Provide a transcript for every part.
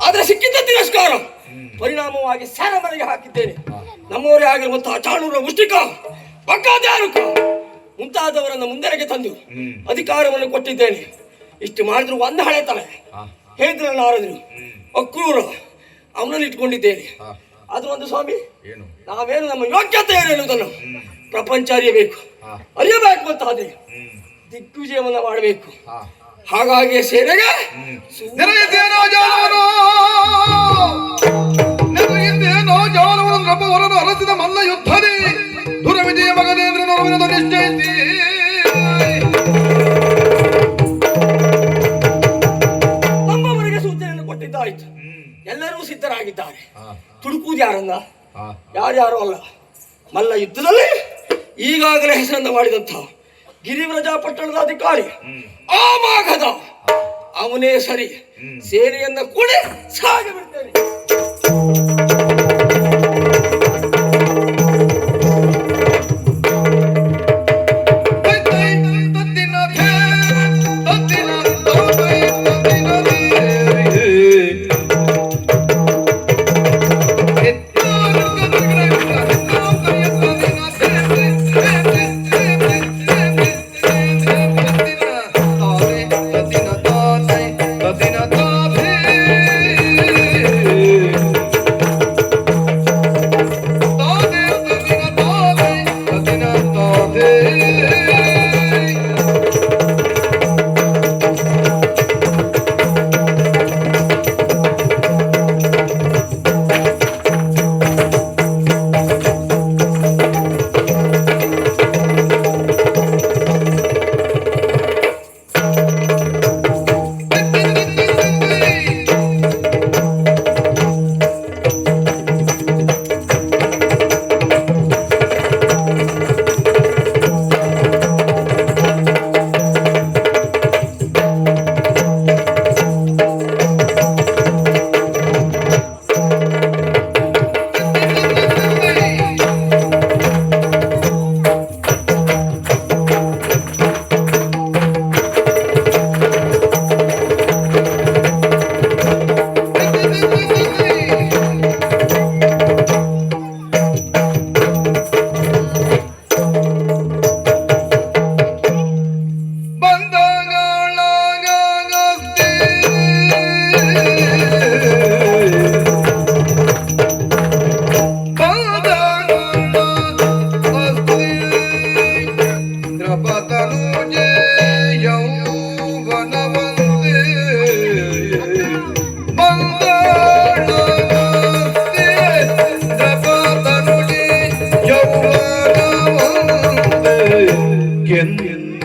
ಆದ್ರೆ ಸಿಕ್ಕಿದ್ದ ತಿರಸ್ಕಾರ. ಪರಿಣಾಮವಾಗಿ ಸ್ಯಾರ ಮನೆಗೆ ಹಾಕಿದ್ದೇನೆ. ನಮ್ಮವರೇ ಆಗಿರುವಂತಹ ಚಾಣೂರ ಮುಷ್ಟಿಕ ಬಕ್ಕಾದ್ಯಾರುಕ ಮುಂತಾದವರನ್ನು ಮುಂದೆಗೆ ತಂದು ಅಧಿಕಾರವನ್ನು ಕೊಟ್ಟಿದ್ದೇನೆ. ಇಷ್ಟು ಮಾಡಿದ್ರು ಒಂದು ಹಳೆತಾಳೆ ಹೇಳಿದ್ರಲ್ಲ ನಾರದರು ಅಕ್ರೂರ ಅವನನ್ನು ಇಟ್ಕೊಂಡಿದ್ದೇನೆ. ಅದು ಒಂದು ಸ್ವಾಮಿ, ನಾವೇನು ನಮ್ಮ ಯೋಗ್ಯತೆ ಏನು ಎನ್ನುವುದನ್ನು ಪ್ರಪಂಚ ಅರಿಯಬೇಕು. ಅರಿಯಬೇಕು ಅಂತ ಅದೇ ದಿಗ್ವಿಜಯವನ್ನು ಮಾಡಬೇಕು. ಹಾಗಾಗಿ ಸೇನೆಗೆ ಅರಸಿದ ಮಲ್ಲ ಯುದ್ಧದಿ ದುರ ವಿಜಯ ಮಗನೇಂದ್ರನೊರವಿನದು ನಿಶ್ಚಯಿಸಿ ನಮ್ಮವರಿಗೆ ಸೂಚನೆಯನ್ನು ಕೊಟ್ಟಿದ್ದಾಯಿತು. ಎಲ್ಲರೂ ಸಿದ್ಧರಾಗಿದ್ದಾರೆ. ತುಡುಕುವುದು ಯಾರನ್ನ? ಯಾರ್ಯಾರು ಅಲ್ಲ. ಮಲ್ಲ ಯುದ್ಧದಲ್ಲಿ ಈಗಾಗಲೇ ಹೆಸರನ್ನು ಮಾಡಿದಂಥ ಗಿರಿವ್ರಜ ಪಟ್ಟಣದ ಅಧಿಕಾರಿ ಆ ಮಾಘದ ಅವನೇ ಸರಿ. ಸೇನೆಯನ್ನ ಕೂಡ ಸಾಗಿ ಬಿಡ್ತೇನೆ.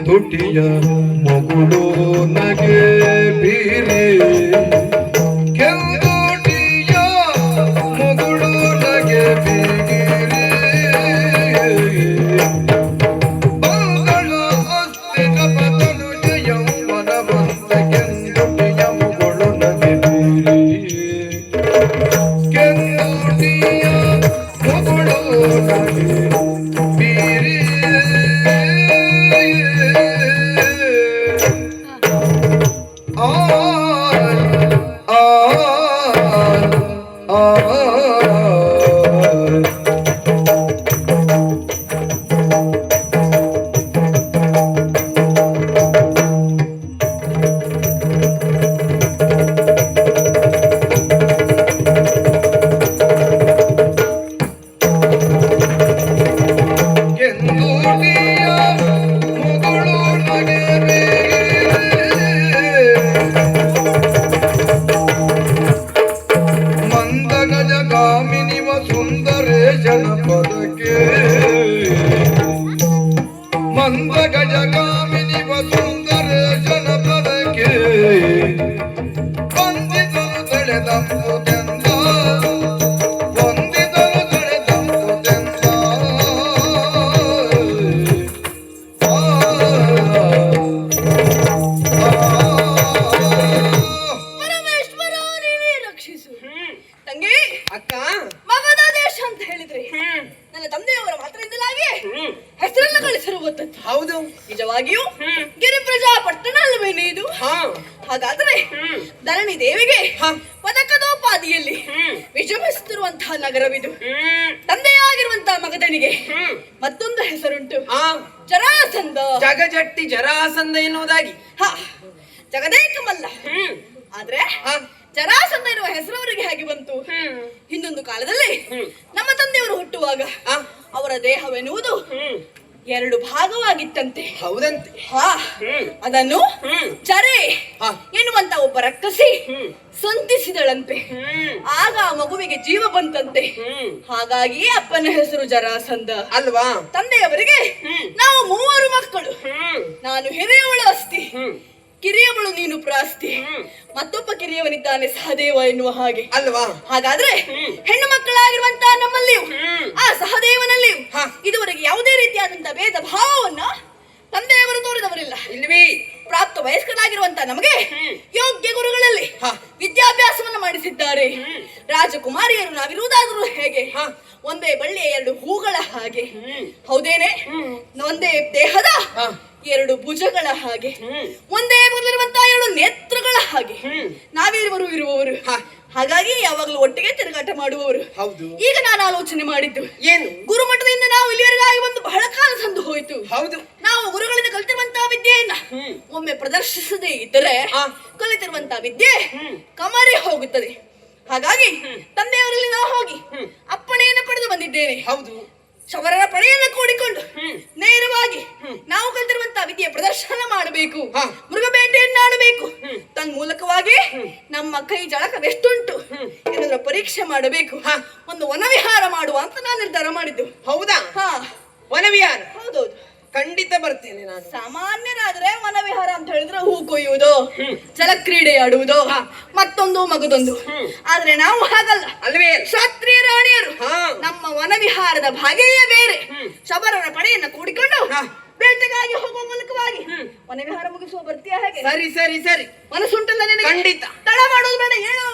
ತುಟಿಯ ಮಗುಳು ನಗೆ ಬೀರಿ ಕೆಂದುಟಿಯ ಮಗುಳು ನಗೆ ಬೀರಿ ಬಂಗಳ ಅಸ್ತಿನ ಪದನು ಯೌವನ ಬಂದ ಕೆಂದುಟಿಯ ಮಗುಳು ನಗೆ ಬೀರಿ ಕೆಂದುಟಿಯ ಮಗುಳು ನಗೆ ಬೀರಿ ನಿಜವಾಗಿಯೂ ಗಿರಿಪ್ರಜಾ ಪಟ್ಟಣ ಅಲ್ವೇನೆ ಇದು? ಹಾಗಾದ್ರೆ ದರ ಧರಣಿ ದೇವಿಗೆ ಪದಕದೋಪಾದಿಯಲ್ಲಿ ವಿಜೃಂಭಿಸುತ್ತಿರುವಂತಹ ನಗರವಿದು. ತಂದೆಯಾಗಿರುವಂತಹ ಮಗದನಿಗೆ ಮತ್ತೊಂದು ಹೆಸರುಂಟು, ಜರಾಸಂಧ. ಜಗಜಟ್ಟಿ ಜರಾಸಂಧ ಎನ್ನುವುದಾಗಿ. ಜಗದೇಕಮಲ್ಲ, ಆದ್ರೆ ಜರಾಸಂಧ ಎನ್ನುವ ಹೆಸರು ಅವರಿಗೆ ಹೇಗೆ ಬಂತು? ಹಿಂದೊಂದು ಕಾಲದಲ್ಲಿ ನಮ್ಮ ತಂದೆಯವರು ಹುಟ್ಟುವಾಗ ಅವರ ದೇಹವೆನ್ನುವುದು ಎರಡು ಭಾಗವಾಗಿತ್ತಂತೆ. ಹೌದಂತೆ. ಅದನ್ನು ಚರೆ ಎನ್ನುವಂತ ಒಬ್ಬ ರಕ್ಕಸಿ ಸಂತಿಸಿದಳಂತೆ. ಆಗ ಆ ಮಗುವಿಗೆ ಜೀವ ಬಂತಂತೆ. ಹಾಗಾಗಿ ಅಪ್ಪನ ಹೆಸರು ಜರಾಸಂಧ ಅಲ್ವಾ? ತಂದೆಯವರಿಗೆ ನಾವು ಮೂವರು ಮಕ್ಕಳು. ನಾನು ಹಿರಿಯವಳು ಅಸ್ತಿ, ಕಿರಿಯವಳು ನೀನು ಪ್ರಾಸ್ತಿ, ಮತ್ತೊಬ್ಬ ಕಿರಿಯವನಿದ್ದಾನೆ ಸಹದೇವ ಎನ್ನುವ ಹಾಗೆ ಅಲ್ವಾ? ಹಾಗಾದ್ರೆ ಹೆಣ್ಣು ಮಕ್ಕಳಾಗಿರುವಂತಹ ನಮ್ಮಲ್ಲಿಯೂ ಆ ಸಹದೇವನಲ್ಲಿಯೂ ಇದುವರೆಗೆ ಯಾವುದೇ ರೀತಿಯಾದಂತಹ ಭೇದ ಭಾವವನ್ನ ತಂದೆಯವರು ತೋರಿದವರಿಲ್ಲ. ಇಲ್ವೇ? ಪ್ರಾಪ್ತ ವಯಸ್ಕರಾಗಿರುವಂತಹ ನಮಗೆ ಯೋಗ್ಯ ಗುರುಗಳಲ್ಲಿ ವಿದ್ಯಾಭ್ಯಾಸವನ್ನು ಮಾಡಿಸಿದ್ದಾರೆ. ರಾಜಕುಮಾರಿಯರು ನಾವಿರುವುದಾದರೂ ಹೇಗೆ? ಒಂದೇ ಬಳ್ಳಿಯ ಎರಡು ಹೂಗಳ ಹಾಗೆ, ಹೌದೇನೆ? ಒಂದೇ ದೇಹದ ಎರಡು ಭುಜಗಳ ಹಾಗೆ, ಒಂದೇ ಮೊದಲಿರುವಂತಹ ಎರಡು ನೇತ್ರಗಳ ಹಾಗೆ ನಾವಿರುವರು ಇರುವವರು. ಹಾಗಾಗಿ ಯಾವಾಗಲೂ ಒಟ್ಟಿಗೆ ತಿರುಗಾಟ ಮಾಡುವವರು. ಹೌದು. ಈಗ ನಾನು ಆಲೋಚನೆ ಮಾಡಿದ್ದು ಏನು? ಗುರುಮಠದಿಂದ ನಾವು ಇಲ್ಲಿವರೆಗಾಗಿ ಒಂದು ಬಹಳ ಕಾಲ ಸಂದು ಹೋಯಿತು. ಹೌದು. ನಾವು ಗುರುಗಳಿಂದ ಕಲಿತಿರುವಂತಹ ವಿದ್ಯೆಯನ್ನ ಒಮ್ಮೆ ಪ್ರದರ್ಶಿಸದೇ ಇದ್ದರೆ ಕಲಿತಿರುವಂತಹ ವಿದ್ಯೆ ಕಮರಿ ಹೋಗುತ್ತದೆ. ಹಾಗಾಗಿ ತಂದೆಯವರಲ್ಲಿ ನಾವು ಹೋಗಿ ಅಪ್ಪಣೆಯನ್ನು ಪಡೆದು ಬಂದಿದ್ದೇನೆ. ಹೌದು. ಶಬರರ ಪಡೆಯನ್ನು ಕೂಡಿಕೊಂಡು ನೇರವಾಗಿ ನಾವು ಕಲಿತಿರುವಂತಹ ವಿದ್ಯೆಯ ಪ್ರದರ್ಶನ ಮಾಡಬೇಕು, ಮೃಗಬೇಟೆಯನ್ನಾಡಬೇಕು. ತನ್ಮೂಲಕವಾಗಿ ನಮ್ಮ ಕೈ ಜಳಕವೆಷ್ಟುಂಟು ಎನ್ನುವುದರ ಪರೀಕ್ಷೆ ಮಾಡಬೇಕು. ಒಂದು ವನವಿಹಾರ ಮಾಡುವ ಅಂತ ನಾನು ನಿರ್ಧಾರ ಮಾಡಿದ್ದು. ಹೌದಾ? ವನವಿಹಾರ? ಹೌದೌದು, ಖಂಡಿತ ಬರ್ತೇನೆ ನಾನು. ಸಾಮಾನ್ಯರಾದ್ರೆ ವನವಿಹಾರ ಅಂತ ಹೇಳಿದ್ರೆ ಹೂ ಕೊಯ್ಯುವುದು, ಜಲಕ್ರೀಡೆ ಆಡುವುದು, ಮತ್ತೊಂದು ಮಗದೊಂದು. ಆದ್ರೆ ನಾವು ಹಾಗಲ್ಲ ಅಲ್ವೇ? ಕ್ಷತ್ರಿಯ ರಾಣಿಯರು ನಮ್ಮ ವನವಿಹಾರದ ಭಾಗೆಯೇ ಬೇರೆ. ಶಬರರ ಪಡೆಯನ್ನ ಕೂಡಿಕೊಂಡು ಬೇಟೆಗಾಗಿ ಹೋಗುವ ಮೂಲಕವಾಗಿ ವನವಿಹಾರ ಮುಗಿಸುವ ಬರ್ತೀಯ ಹೇಗೆ? ಸರಿ ಸರಿ ಸರಿ, ಮನಸ್ಸುಂಟಲ್ಲ ನಿನಗೆ? ಖಂಡಿತ. ತಡ ಮಾಡೋದು ಬೇಡ, ಹೇಳು.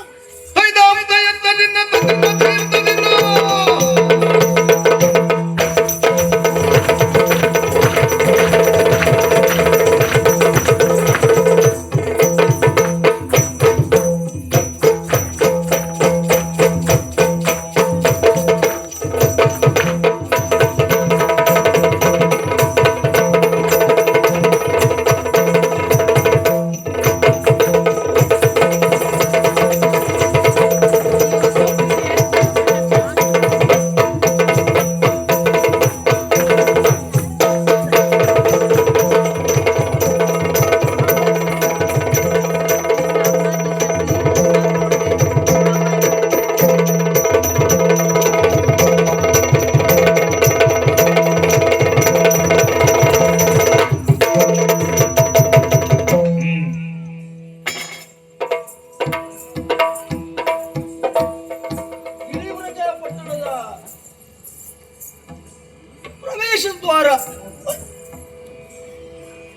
ದ್ವಾರ.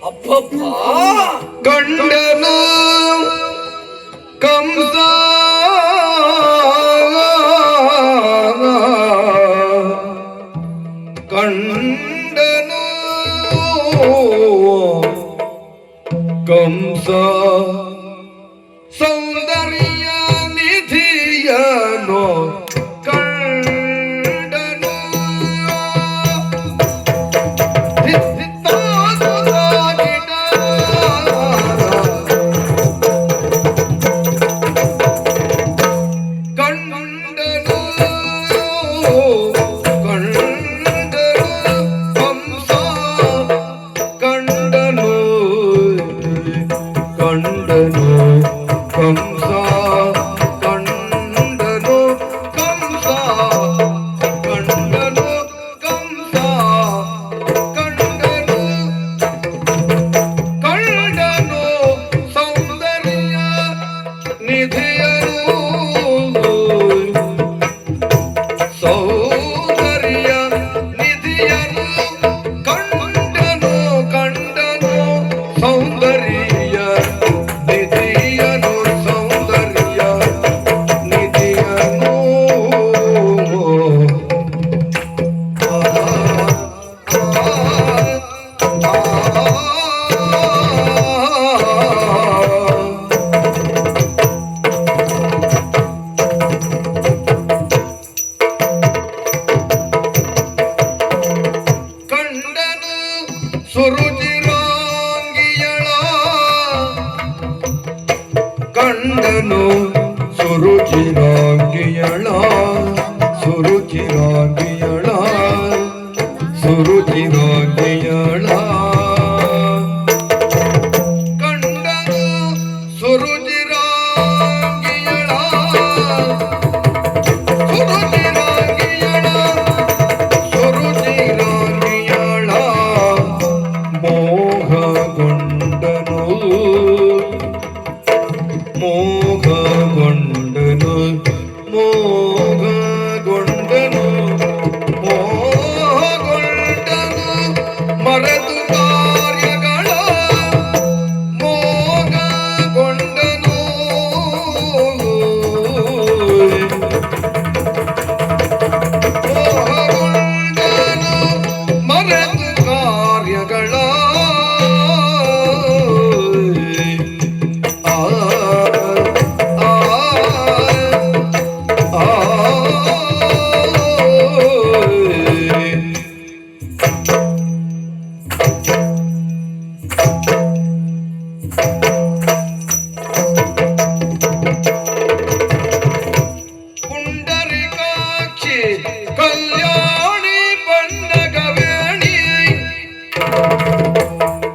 ಅಬ್ಬಬ್ಬಾ, ಗಂಡನ ಕಂಸ ಗಂಡನ ಕಂಸ ಸೌಂದರ್ಯ ನಿಧಿಯನೋ ಸುರುಚಿರಾಗಿಯಳ ಸುರುಚಿರಾಗಿಯಳ ಸುರುಚಿರಾಗಿಯಳ ಕಂಡನು ಸುರುಚಿರಾಗಿಯಳ ಸುರುಚಿರಾಗಿಯಳ ಸುರುಚಿರಾಗಿಯಳ ಮೋಹಗೊಂಡನು ಮೋಹಗೊಂಡನು ಮೋಹಗೊಂಡನು ಮೋಹಗೊಂಡನು ಮರೆತು ಕಾರ್ಯಗಳ ಮೋಹಗೊಂಡನು ಮೋಹಗೊಂಡನು ಮರೆತು ಕಾರ್ಯಗಳ ಪುಂಡರಿಕಾಕ್ಷಿ ಕಲ್ಯಾಣಿ ಬಣ್ಣಗವೇಣಿ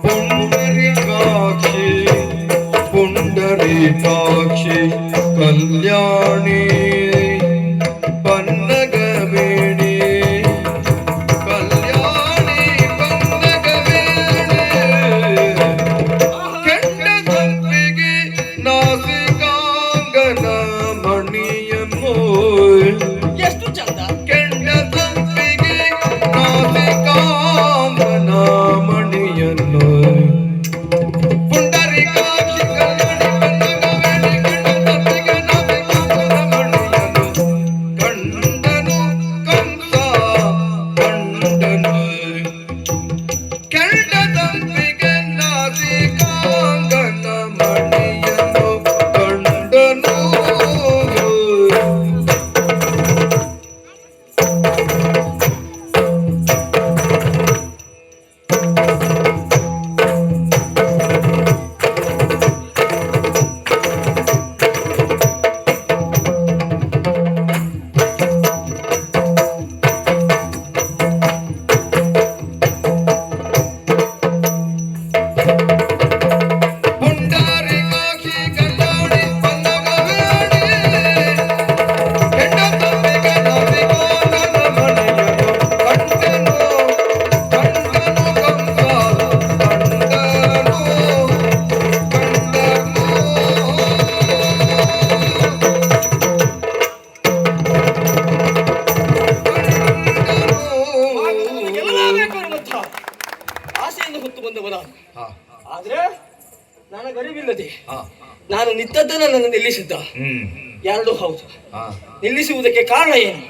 ಪುಂಡರಿಕಾಕ್ಷಿ ಪುಂಡರಿಕಾಕ್ಷಿ ಕಲ್ಯಾಣಿ ಬನ್ನಗವೇಣಿ ಕಲ್ಯಾಣಿ ಬನ್ನಗವೇಣಿ ಕೆಂಡ ಸಂಪಿಗೆ ನಾಸಿಕಾಂಗನ ಮಣಿಯನ್ನು ಎಷ್ಟು ಚಂದ. ಕೆಂಡ ಸಂಪಿಗೆ ನಾಸಿಕಾಂಗನ ಮಣಿಯನ್ನು ಪುಂಡರಿಕಾಕ್ಷಿ ಕಲ್ಯಾಣಿ ಬನ್ನಗವೇಣಿ ಕೆಂಡ ಸಂಪಿಗೆ ನಾಸಿಕಾಂಗನ ಮಣಿಯನ್ನು ಕಂಡನು ಕಂಸ ಕಂಡನು ಕೆಂಡ ಸಂಪಿಗೆ ನಾಸಿಕಾಂಗನ ಮಣಿಯನ್ನು ಕಂಡನು ಪುಂಡರಿಕಾಕ್ಷಿ ಕಲ್ಯಾಣಿ ಬನ್ನಗವೇಣಿ ಕೆಂಡ ಸಂಪಿಗೆ ನಾಸಿಕಾಂಗನ ಮಣಿಯನ್ನು ಕಂಡನು ಕಂಡನು ಕಂಸ ಕಂಡನು ಗೆಲ್ಲಬೇಕು ಎನ್ನುವಂಥ ಆಸೆಯಿಂದ ಹೊತ್ತು ಬಂದವನ. ಆದ್ರೆ ನನಗರಿವಿಲ್ಲದೆ ನಾನು ನಿಂತದ್ದು ನನ್ನನ್ನು ನಿಲ್ಲಿಸಿದ್ದ. ಎರಡು ಹೌದು. ನಿಲ್ಲಿಸುವುದಕ್ಕೆ ಕಾರಣ ಏನು?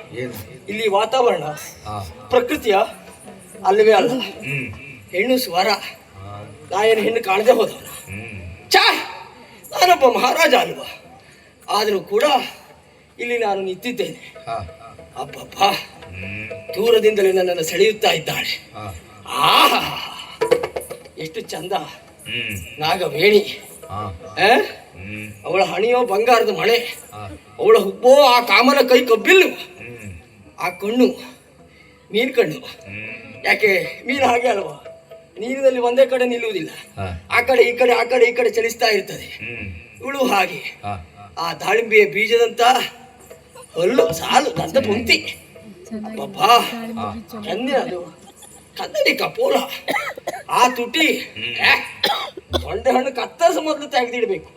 ಇಲ್ಲಿ ವಾತಾವರಣ ಪ್ರಕೃತಿಯ ಅಲ್ಲವೇ ಅಲ್ಲ. ಹೆಣ್ಣು ಸ್ವರ, ನಾಯೇನು ಹೆಣ್ಣು ಕಾಣದೆ ಹೋದವನ. ಛಾ, ನಾನೊಬ್ಬ ಮಹಾರಾಜ ಅಲ್ವಾ? ಆದರೂ ಕೂಡ ಇಲ್ಲಿ ನಾನು ನಿಂತಿದ್ದೇನೆ. ಅಬ್ಬಬ್ಬ, ದೂರದಿಂದಲೇ ನನ್ನನ್ನು ಸೆಳೆಯುತ್ತಾ ಇದ್ದಾಳೆ. ಆಹಾ, ಎಷ್ಟು ಚಂದ ನಾಗವೇಣಿ. ಅವಳ ಹಣಿಯೋ ಬಂಗಾರದ ಮಳೆ, ಅವಳ ಹುಬ್ಬೋ ಆ ಕಾಮನ ಕೈ ಕಬ್ಬಿಲ್ಲು, ಆ ಕಣ್ಣು ಮೀನ್ ಕಣ್ಣು. ಯಾಕೆ ಮೀನು ಹಾಗೆ ಅಲ್ವಾ, ನೀರಿನಲ್ಲಿ ಒಂದೇ ಕಡೆ ನಿಲ್ಲುವುದಿಲ್ಲ, ಆ ಕಡೆ ಈ ಕಡೆ ಆ ಕಡೆ ಈ ಕಡೆ ಚಲಿಸ್ತಾ ಇರ್ತದೆ. ಇವಳು ಹಾಗೆ ಆ ದಾಳಿಂಬೆಯ ಬೀಜದಂತ ಹಲ್ಲು ಸಾಲು ದಂತ ಪುಂಕ್ತಿ. ಅಬ್ಬಬ್ಬಾ, ಚಂದಿನದು ಕನ್ನಡಿ ಕಪೋಲ, ಆ ತುಟಿ ತೊಂಡೆ ಹಣ್ಣು ಕತ್ತರಿಸ ಮೊದಲು ತೆಗೆದಿಡ್ಬೇಕು.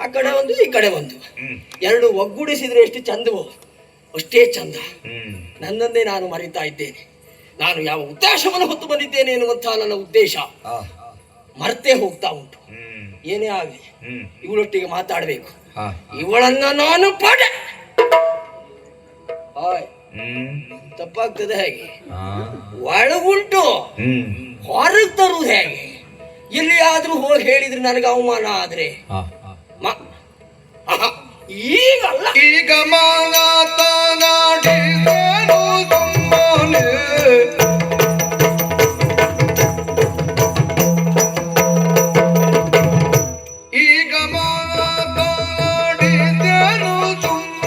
ಆ ಕಡೆ ಒಂದು ಈ ಕಡೆ ಒಂದು, ಎರಡು ಒಗ್ಗೂಡಿಸಿದ್ರೆ ಎಷ್ಟು ಚಂದವೋ ಅಷ್ಟೇ ಚಂದ. ನನ್ನನ್ನೇ ನಾನು ಮರಿತಾ ಇದ್ದೇನೆ. ನಾನು ಯಾವ ಉದ್ದೇಶವನ್ನು ಹೊತ್ತು ಬಂದಿದ್ದೇನೆ ಎನ್ನುವಂತಹ ನನ್ನ ಉದ್ದೇಶ ಮರ್ತೇ ಹೋಗ್ತಾ ಉಂಟು. ಏನೇ ಆಗಲಿ ಇವಳೊಟ್ಟಿಗೆ ಮಾತಾಡಬೇಕು. ಇವಳನ್ನ ನಾನು ಪಡೆ ತಪ್ಪಾಗ್ತದೆ ಹೇಗೆ? ಒಳಗುಂಟು ಹೊರಗೆ ತರುವುದು ಹೇಗೆ? ಎಲ್ಲಿಯಾದ್ರೂ ಹೋಗಿ ಹೇಳಿದ್ರೆ ನನಗೆ ಅವಮಾನ ಆದ್ರೆ ಈಗಲ್ಲ. ಈಗ ಮಾತಾಡಿದೆನು ಸುಮ್ಮನೆ, ಈಗ ಮಾತಾಡಿದೆನು ಸುಮ್ಮನೆ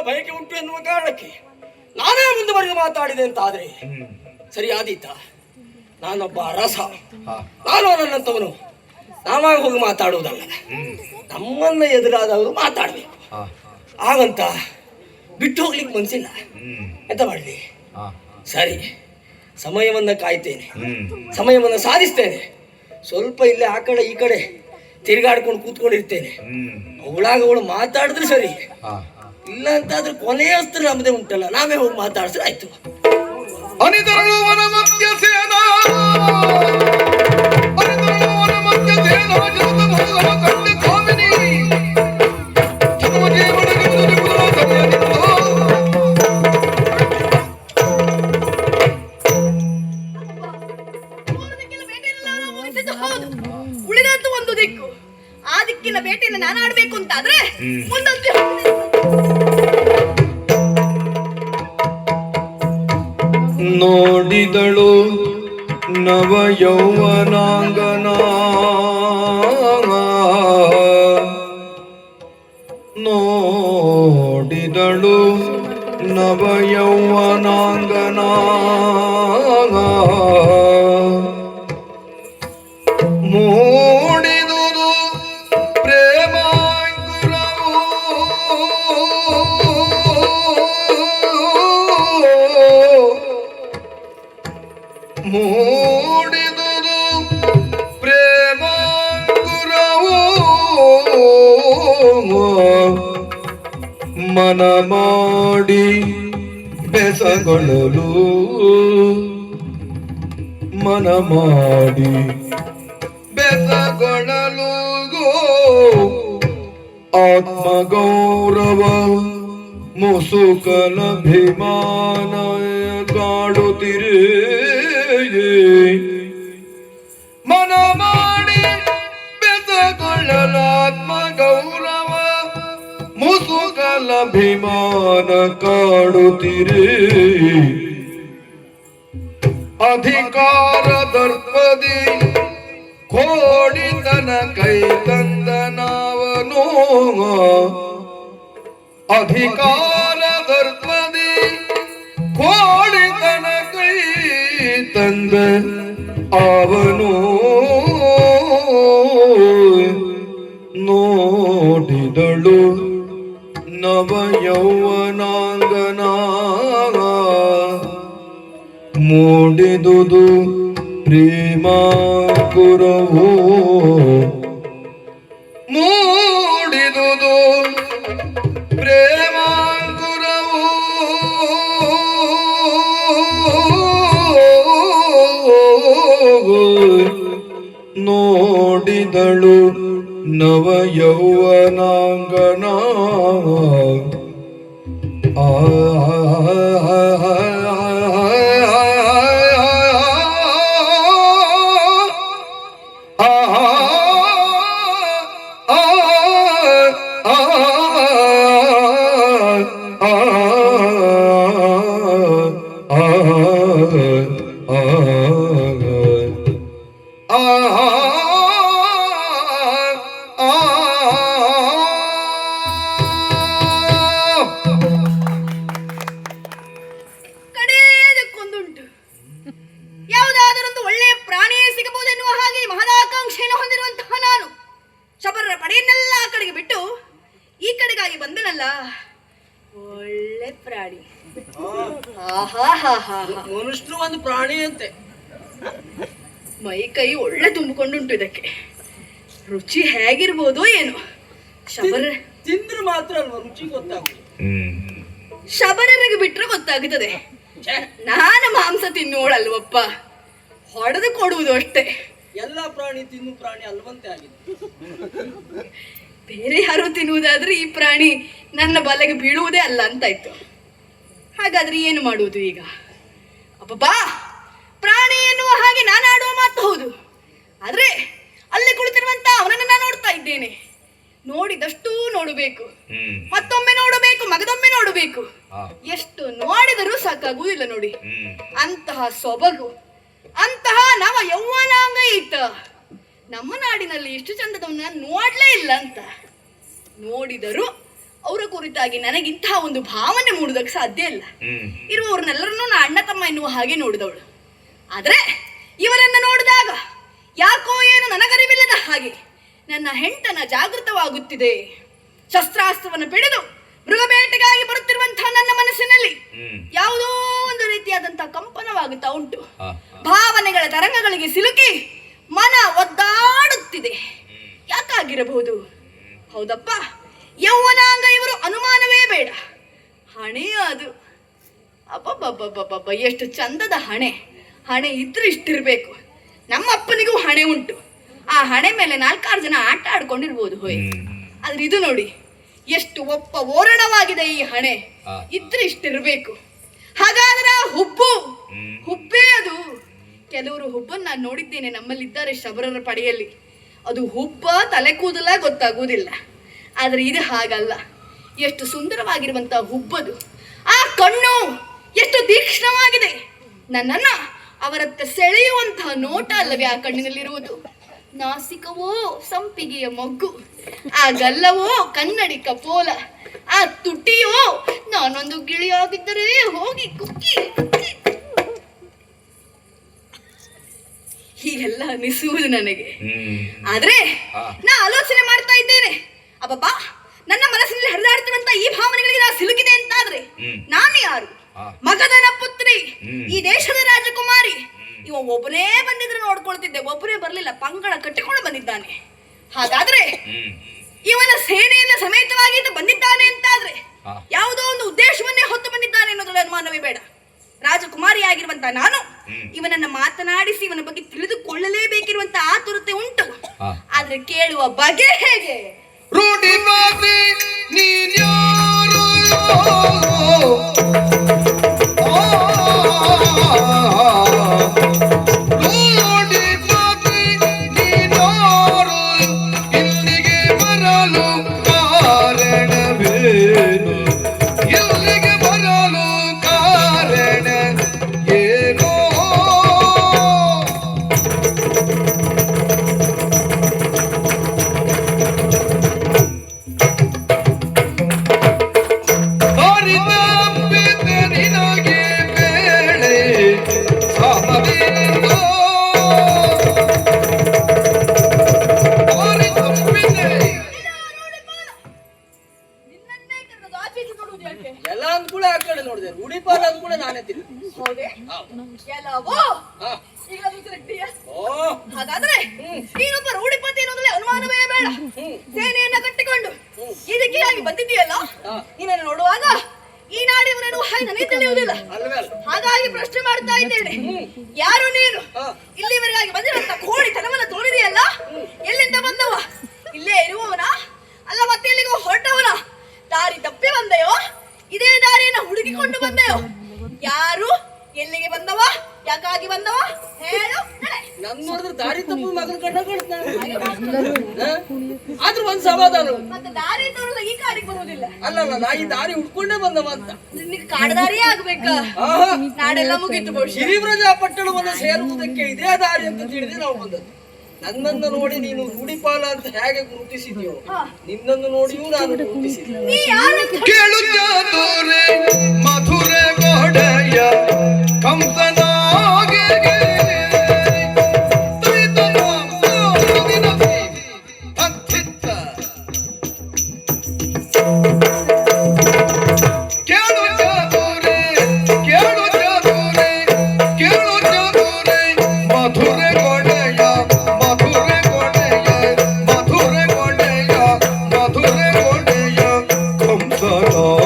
ಬಯಕೆ ಉಂಟು ಎನ್ನುವ ಕಾರಣಕ್ಕೆ ನಾನೇ ಮುಂದುವರೆದು ಮಾತಾಡಿದೆ ಅಂತ ಆದ್ರೆ ಸರಿ ಆದೀತ. ನಾನೊಬ್ಬ ರಸ, ನಾನು ನನ್ನಂತವನು ನಾವಾಗ ಹೋಗಿ ಮಾತಾಡುವುದಲ್ಲ, ನಮ್ಮನ್ನ ಎದುರಾದವರು ಮಾತಾಡ್ಬೇಕು. ಹಾಗಂತ ಬಿಟ್ಟು ಹೋಗ್ಲಿಕ್ಕೆ ಮನ್ಸಿಲ್ಲ. ಎಂತ ಮಾಡಲಿ? ಸರಿ, ಸಮಯವನ್ನ ಕಾಯ್ತೇನೆ, ಸಮಯವನ್ನ ಸಾಧಿಸ್ತೇನೆ. ಸ್ವಲ್ಪ ಇಲ್ಲೇ ಆ ಕಡೆ ಈ ಕಡೆ ತಿರುಗಾಡ್ಕೊಂಡು ಕೂತ್ಕೊಂಡಿರ್ತೇನೆ. ಅವಳಾಗ ಅವಳು ಮಾತಾಡಿದ್ರೆ ಸರಿ, ಇಲ್ಲ ಅಂತಾದ್ರೆ ಕೊನೆಯ ಅಸ್ತ್ರ ನಮ್ಮದೇ ಉಂಟಲ್ಲ, ನಾವೇ ಹೋಗಿ ಮಾತಾಡಿದ್ರೆ ಆಯ್ತು. ಅನಿತರಳು ವನ ಮಧ್ಯ ಸೇನಾ ಅನಿತರಳು ವನ ಮಧ್ಯ ಸೇನಾ ಜನತ ಭೋಗವ ಕಂಡ ಕಾಮಿನಿ ಜನ್ಮಕ್ಕೆ ಒಳಗಿದ್ದು ನಿಮ್ಮುಗಳ ಸಭೆಯಲ್ಲಿದ್ದು ಉಳಿದದ್ದು ಒಂದು ದಿಕ್ಕು. ಆ ದಿಕ್ಕಿನ ಬೇಟೆಯನ್ನು ನಾನು ಆಡ್ಬೇಕು ಅಂತ ಆದ್ರೆ ಮುಂದಂತೆ ನೋಡಿದಳು ನವ ಯೌವನಾಂಗನ ನೋಡಿದಳು ನವ ಯೌವನಾಂಗನ ಮೂಡಿದುದು ಪ್ರೇಮಾಂಕುರವು ಮೂಡಿದುದು ಪ್ರೇಮಾಂಕುರವು ಮನ ಮಾಡಿ ಬೆಸಗೊಳ್ಳಲು ಮನ ಮಾಡಿ ಬೆಸಗೊಳ್ಳಲು ಆತ್ಮಗೌರವ ಮುಸುಕಲ ಅಭಿಮಾನ ಕಾಡುತ್ತಿರೇ ಮನ ಮಾಡಿ ಬೆಸಗೊಳ್ಳಲು ಆತ್ಮಗೌರವ ಮುಸುಕಲ ಅಭಿಮಾನ ಕಾಡುತ್ತಿರೇ ಅಧಿಕಾರ ದರ್ಪದಿ ಕೋಡಿತನ ಕೈ ತಂದ ನಾವನು ಅಧಿಕಾರ ದರ್ಪದಿ ಕೋಡಿತನ ಕೈ ತಂದ ಅವನು ನೋಡಿದಳು ನವ ಯೌವನಾಂಗನ ಮೂಡಿದುದು ಪ್ರೇಮಾಂಕುರವು ಮೂಡಿದುದು ಪ್ರೇಮಾಂಕುರವು ನೋಡಿದಳು ನವ ಯೌವನಾಂಗನ ಕಡೆಯದಕ್ಕೊಂದುಂಟು. ಯಾವುದಾದರೊಂದು ಒಳ್ಳೆಯ ಪ್ರಾಣಿಯೇ ಸಿಗಬಹುದೆನ್ನುವ ಹಾಗೆ ಮಹದಾಕಾಂಕ್ಷೆಯನ್ನು ಹೊಂದಿರುವಂತಹ ನಾನು ಶಬರರ ಪಡೆಯನ್ನೆಲ್ಲ ಆ ಕಡೆಗೆ ಬಿಟ್ಟು ಈ ಕಡೆಗಾಗಿ ಬಂದನಲ್ಲ. ಒಳ್ಳೆ ಪ್ರಾಣಿ. ಮನುಷ್ಯರು ಒಂದು ಪ್ರಾಣಿ ಅಂತೆ. ಮೈ ಕೈ ಒಳ್ಳೆ ತುಂಬಿಕೊಂಡುಂಟು. ಇದಕ್ಕೆ ರುಚಿ ಹೇಗಿರ್ಬೋದು ಏನು. ಶಬರ ತಿಂದ್ರೆ ಮಾತ್ರ ಅಲ್ವಾ ರುಚಿ ಗೊತ್ತಾಗುದು. ಶಬರರಿಗೆ ಬಿಟ್ರೆ ಗೊತ್ತಾಗುತ್ತದೆ. ನಾನು ಮಾಂಸ ತಿನ್ನೋಳಲ್ವಪ್ಪ, ಹೊಡೆದು ಕೊಡುವುದು ಅಷ್ಟೇ. ಎಲ್ಲ ಪ್ರಾಣಿ ತಿನ್ನು ಪ್ರಾಣಿ ಅಲ್ವಂತೆ ಆಗಿದೆ. ಬೇರೆ ಯಾರು ತಿನ್ನುವುದಾದ್ರೆ ಈ ಪ್ರಾಣಿ ನನ್ನ ಬಲೆಗೆ ಬೀಳುವುದೇ ಅಲ್ಲ ಅಂತಾಯ್ತು. ಹಾಗಾದ್ರೆ ಏನು ಮಾಡುವುದು ಈಗ? ಅಬ್ಬಬ್ಬಾ, ಪ್ರಾಣಿ ಎನ್ನುವ ಹಾಗೆ ನಾನು ಆಡುವ ಮಾತು ಹೌದು. ಆದ್ರೆ ಅಲ್ಲಿ ಕುಳಿತಿರುವಂತ ಅವನನ್ನು ನಾನು ನೋಡ್ತಾ ಇದ್ದೇನೆ. ನೋಡಿದಷ್ಟು ನೋಡಬೇಕು, ಮತ್ತೊಮ್ಮೆ ನೋಡಬೇಕು, ಮಗದೊಮ್ಮೆ ನೋಡಬೇಕು. ಎಷ್ಟು ನೋಡಿದರೂ ಸಾಕಾಗುವುದಿಲ್ಲ ನೋಡಿ. ಅಂತಹ ಸೊಬಗು, ಅಂತಹ ನವ ಯೌವನಾಂಗ ಈತ ನಮ್ಮ ನಾಡಿನಲ್ಲಿ ಇಷ್ಟು ಚಂದದವನ್ನ ನೋಡ್ಲೇ ಇಲ್ಲ ಅಂತ. ನೋಡಿದರೂ ಅವರ ಕುರಿತಾಗಿ ನನಗಿಂತಹ ಒಂದು ಭಾವನೆ ಮೂಡುವುದಕ್ಕೆ ಸಾಧ್ಯ ಇಲ್ಲ. ಇರುವವ್ರನ್ನೆಲ್ಲರನ್ನೂ ನಾ ಅಣ್ಣ ತಮ್ಮ ಎನ್ನುವ ಹಾಗೆ ನೋಡಿದವಳು. ಆದ್ರೆ ಇವರನ್ನ ನೋಡಿದಾಗ ಯಾಕೋ ಏನು ನನಗರಿವಿಲ್ಲದ ಹಾಗೆ ನನ್ನ ಹೆಂಡತನ ಜಾಗೃತವಾಗುತ್ತಿದೆ. ಶಸ್ತ್ರಾಸ್ತ್ರವನ್ನು piಡಿದು ಮೃಗಬೇಟೆಗಾಗಿ ಬರುತ್ತಿರುವಂತಹ ನನ್ನ ಮನಸ್ಸಿನಲ್ಲಿ ಯಾವುದೋ ಒಂದು ರೀತಿಯಾದಂತಹ ಕಂಪನವಾಗುತ್ತಾ ಉಂಟು. ಭಾವನೆಗಳ ತರಂಗಗಳಿಗೆ ಸಿಲುಕಿ ಮನ ಒದ್ದಾಡುತ್ತಿದೆ. ಯಾಕಾಗಿರಬಹುದು? ಹೌದಪ್ಪ, ಯೌವನಾಂಗ ಇವರು ಅನುಮಾನವೇ ಬೇಡ. ಹಣೆ ಅದು ಅಬ್ಬಬ್ಬಬ್ಬಬ್ಬಬ್ಬ, ಎಷ್ಟು ಚಂದದ ಹಣೆ. ಹಣೆ ಇದ್ರೆ ಇಷ್ಟಿರ್ಬೇಕು. ನಮ್ಮ ಅಪ್ಪನಿಗೂ ಹಣೆ ಉಂಟು. ಆ ಹಣೆ ಮೇಲೆ 4-6 ಜನ ಆಟ ಆಡ್ಕೊಂಡಿರ್ಬೋದು ಹೋಯ್. ಆದ್ರೆ ಇದು ನೋಡಿ, ಎಷ್ಟು ಒಪ್ಪ ಓರಣವಾಗಿದೆ ಈ ಹಣೆ. ಇದ್ರೆ ಇಷ್ಟಿರ್ಬೇಕು. ಹಾಗಾದ್ರೆ ಆ ಹುಬ್ಬೇ ಅದು. ಕೆಲವರು ಹುಬ್ಬನ್ನು ನಾನು ನೋಡಿದ್ದೇನೆ, ನಮ್ಮಲ್ಲಿದ್ದಾರೆ ಶಬರರ ಪಡೆಯಲ್ಲಿ. ಅದು ಹುಬ್ಬ ತಲೆ ಕೂದಲ ಗೊತ್ತಾಗುವುದಿಲ್ಲ. ಆದ್ರೆ ಇದು ಹಾಗಲ್ಲ. ಎಷ್ಟು ಸುಂದರವಾಗಿರುವಂತಹ ಹುಬ್ಬದು. ಆ ಕಣ್ಣು ಎಷ್ಟು ತೀಕ್ಷ್ಣವಾಗಿದೆ. ನನ್ನನ್ನ ಅವರತ್ತ ಸೆಳೆಯುವಂತಹ ನೋಟ ಅಲ್ಲವೇ ಆ ಕಣ್ಣಿನಲ್ಲಿರುವುದು. ನಾಸಿಕವೋ ಸಂಪಿಗೆಯ ಮೊಗ್ಗು, ಆ ಗಲ್ಲವೋ ಕನ್ನಡಿ ಕಪೋಲ, ಆ ತುಟಿಯೋ ನಾನೊಂದು ಗಿಳಿಯಾಗಿದ್ದರೆ ಹೋಗಿ ಕುಕ್ಕಿ ಹೀಗೆಲ್ಲ ಅನಿಸುವುದು ನನಗೆ. ಆದ್ರೆ ನಾ ಆಲೋಚನೆ ಮಾಡ್ತಾ ಇದ್ದೇನೆ, ಅಬ್ಬಬ್ಬ, ನನ್ನ ಮನಸ್ಸಿನಲ್ಲಿ ಹರಿದಾಡ್ತಿರುವಂತ ಈ ಭಾವನೆಗಳಿಗೆ ನಾ ಸಿಲುಕಿದೆ ಅಂತಾದ್ರೆ ನಾನು ಯಾರು? ಮಗಧನ ಪುತ್ರಿ, ಈ ದೇಶದ ರಾಜಕುಮಾರಿ. ಇವ ಒಬ್ಬನೇ ಬಂದಿದ್ರೆ ನೋಡ್ಕೊಳ್ತಿದ್ದೆ, ಒಬ್ಬನೇ ಬರ್ಲಿಲ್ಲ, ಪಂಗಡ ಕಟ್ಟಿಕೊಂಡು ಬಂದಿದ್ದಾನೆ. ಹಾಗಾದ್ರೆ ಇವನ ಸೇನೆಯನ್ನ ಸಮೇತವಾಗಿ ಬಂದಿದ್ದಾನೆ ಅಂತಾದ್ರೆ ಯಾವುದೋ ಒಂದು ಉದ್ದೇಶವನ್ನೇ ಹೊತ್ತು ಬಂದಿದ್ದಾನೆ ಅನ್ನೋದ್ರಲ್ಲಿ ಅನುಮಾನವೇ ಬೇಡ. ರಾಜಕುಮಾರಿಯಾಗಿರುವಂತ ನಾನು ಇವನನ್ನ ಮಾತನಾಡಿಸಿ ಇವನ ಬಗ್ಗೆ ತಿಳಿದುಕೊಳ್ಳಲೇಬೇಕಿರುವಂತ ಆತುರತೆ ಉಂಟು. ಆದ್ರೆ ಕೇಳುವ ಬಗೆ ಹೇಗೆ? ರೂಢಿ ಮಾತೆ ನೀನ್ಯಾರೋ ಇಲ್ಲಿಗೆ ಬರಲು ಕಾರಣವೇನು? ಇಲ್ಲಿಗೆ ಬರಲು ಕಾರಣ ಏನೋ? ನಿನಗೆ ಬೇಳೆ ಸಾಮವೇನೋ? ಎಲ್ಲ ಅಂದ್ಕೂಡ ಆ ಕಡೆ ನೋಡಿದೆ, ರೂಢಿಪಾಲ ಅಂದ್ಕೂಡ ನಾನೇ ತಿಂದೆ. ಹಾಗಾದ್ರೆ ನೀನೊಬ್ಬ ರೂಢಿಪತಿ ಅನ್ನೋದ್ರಲ್ಲಿ ಅನುಮಾನವೇ ಬೇಡ. ಸೇನೆಯನ್ನ ಕಟ್ಟಿಕೊಂಡು ಇದಕ್ಕೆ ಆಗಿ ಬಂದಿದ್ದೀಯಲ್ಲ, ನೀನನ್ನು ನೋಡುವಾಗ ಈ ನಾಡಿವನೇನು ಹಾಗೆ ನನಗೆ ತಿಳಿಯುವುದಿಲ್ಲ. ಹಾಗಾಗಿ ಪ್ರಶ್ನೆ ಮಾಡ್ತಾ ಇದ್ದೇನೆ, ಯಾರು ನೀನು? ಇಲ್ಲಿವರೆಗಾಗಿ ಬಂದಿರುವಂತ ಕೋಳಿತನವನ್ನ ತೋರಿದೆಯಲ್ಲ, ಎಲ್ಲಿಂದ ಬಂದವ? ಇಲ್ಲೇ ಇರುವವನ ಅಲ್ಲ ಮತ್ತೆ ಎಲ್ಲಿಗೂ ಹೊರಟವನ? ದಾರಿ ತಪ್ಪಿ ಬಂದೆಯೋ? ಇದೇ ದಾರಿಯನ್ನ ಹುಡುಕಿಕೊಂಡು ಬಂದೆಯೋ? ಯಾರು? ಎಲ್ಲಿಗೆ ಬಂದವ? ಯಾಕಾಗಿ ಬಂದವ? ಹೇಳು. ನನ್ ನೋಡಿದ್ರೆ ದಾರಿ ತಪ್ಪು ಮಗನ ಕಂಡ ಆದ್ರೂ ಒಂದ್ ಸಮಾಧಾನ. ಮತ್ತೆ ದಾರಿ ತೋರಿದ ಈ ಕಾಡಿಗೆ ಬರುವುದಿಲ್ಲ. ಅಲ್ಲಲ್ಲ, ನಾ ಈ ದಾರಿ ಹುಡ್ಕೊಂಡೇ ಬಂದವ ಅಂತ. ನಿನಗೆ ಕಾಡದಾರಿಯೇ ಆಗ್ಬೇಕಾ? ನಾಡೆಲ್ಲ ಮುಗೀತು ಬಹುಶಃ. ಗಿರಿಬ್ರಜ ಪಟ್ಟಣವನ್ನು ಸೇರುವುದಕ್ಕೆ ಇದೇ ದಾರಿ ಅಂತ ತಿಳಿದೇ ನಾವು ಬಂದದ್ದು. ನನ್ನನ್ನು ನೋಡಿ ನೀನು ರೂಢಿಪಾಲ ಅಂತ ಹೇಗೆ ಗುರುತಿಸಿದ್ಯೋ, ನಿನ್ನನ್ನು ನೋಡಿಯೂ ನಾನು ಗುರುತಿಸಿದ್ದೆ. ನೀ ಯಾರು ಅಂತ ಕೇಳುತ್ತಾದೋರೆ ಮಧುರೆ ಗೋಡೆಯ ಕಂಸನಾಗೆ Oh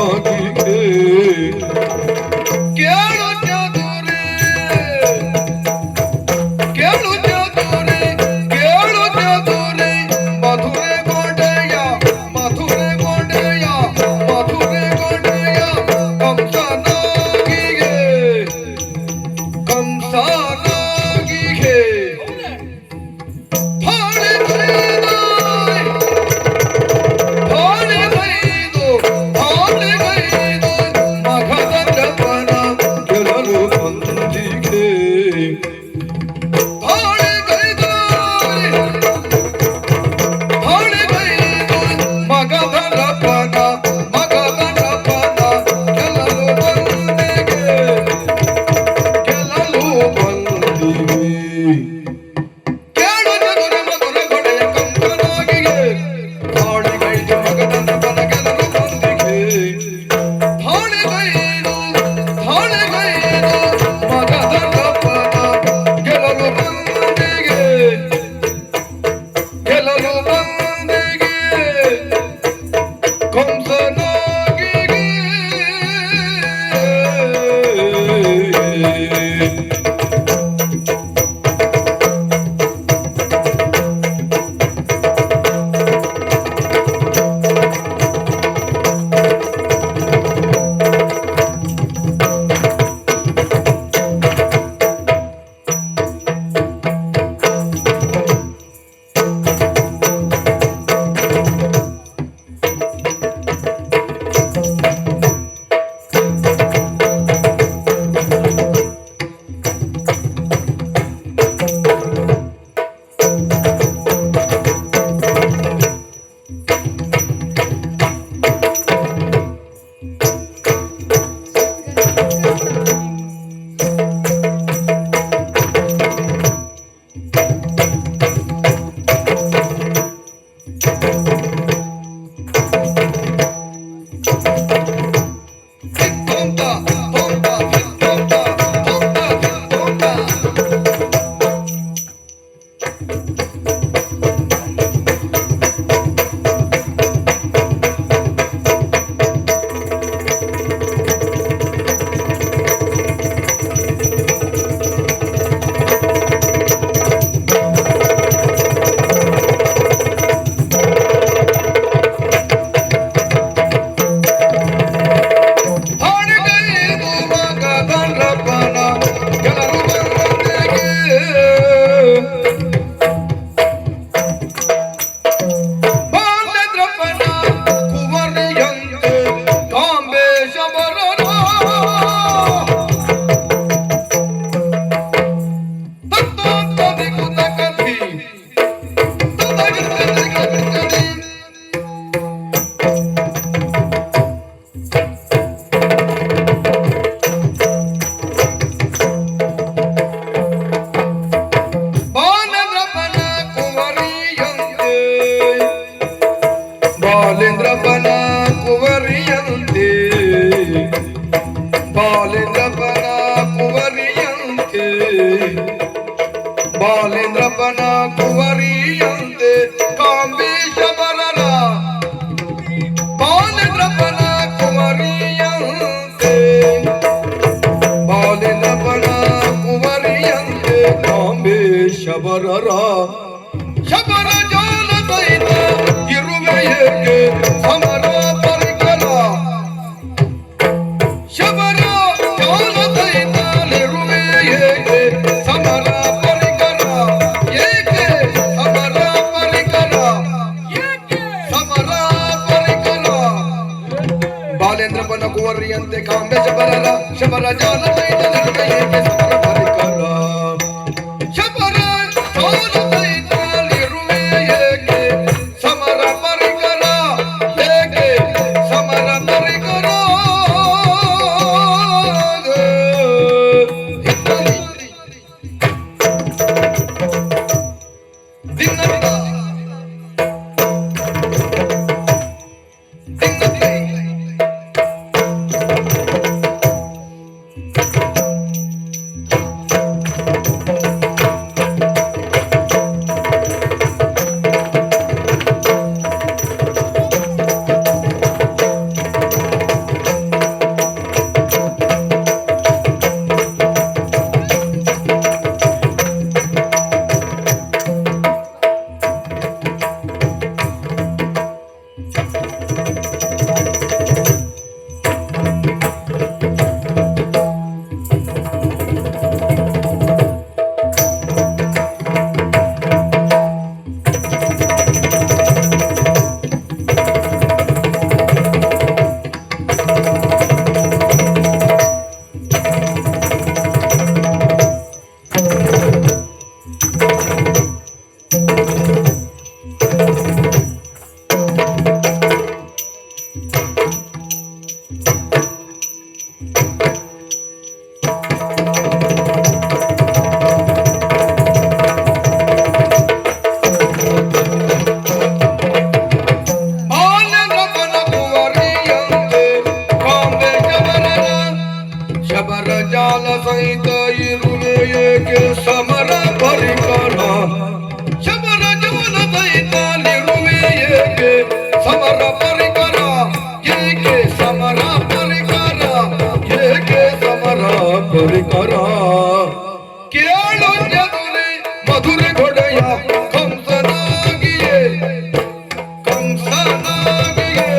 ಬಾಲೇಂದ್ರಪ್ಪನ ಕುವರಿಯಂತೆ ಬಾಲೇಂದ್ರಪ್ಪನ ಕುವರಿಯಂತೆ ಬಾಲೇಂದ್ರಪ್ಪನ ಕುವರಿಯಂತೆ ಕಾಂಬೀಶ ಬರರ ಬಾಲೇಂದ್ರಪ್ಪನ ಕುವರಿಯಂತೆ ಬಾಲೇಂದ್ರಪ್ಪನ ಕುವರಿಯಂತೆ ಕಾಂಬೀಶ ಬರರ ಶಬರ ಜಾಲ ಸಹಿತ ಇರುವೆ ಏಕೆ ಸಮರ ಪರಿಕರ ಶಬರ ಜಾಲ ಸಹಿತಲಿರುವೆ ಏಕೆ ಸಮರ ಪರಿಕರ ಏಕೆ ಸಮರ ಪರಿಕರ ಸಮರ ಪರಿಕರ ಬಾಲೇಂದ್ರಪ್ಪನ ಕುವರಿಯಂತೆ ಕಾಂಬೆ ಶಬರರ ಶಬರ ಜಾಲ ಸಹಿತಲಿರುವೆ ಏಕೆ ಸಮರ ಪರಿಕರ ಶಬರ ಜಾಲ ಸಹಿತಲಿರುವೆ ಏಕೆ ಸಮರ ಪರಿಕರ ಏಕೆ ಸಮರ ಪರಿಕರ ಶಬರ ಜಾಲ ಸಹಿತ ಇರುವೆ ಏಕೆ ಸಮರ ಪರಿಕರ ಶಬರ ಜಾಲ ಸಹಿತಲಿರುವೆ ಏಕೆ ಸಮರ ಪರಿಕರ ಏಕೆ ಸಮರ ಪರಿಕರ ಏಕೆ ಸಮರ ಪರಿಕರ ಕೇಳು ಜದುರೆ ಮಧುರೆ ಗೊಡೆಯ ಕಂಸನಾಗಿಯೇ ಕಂಸನಾಗಿಯೇ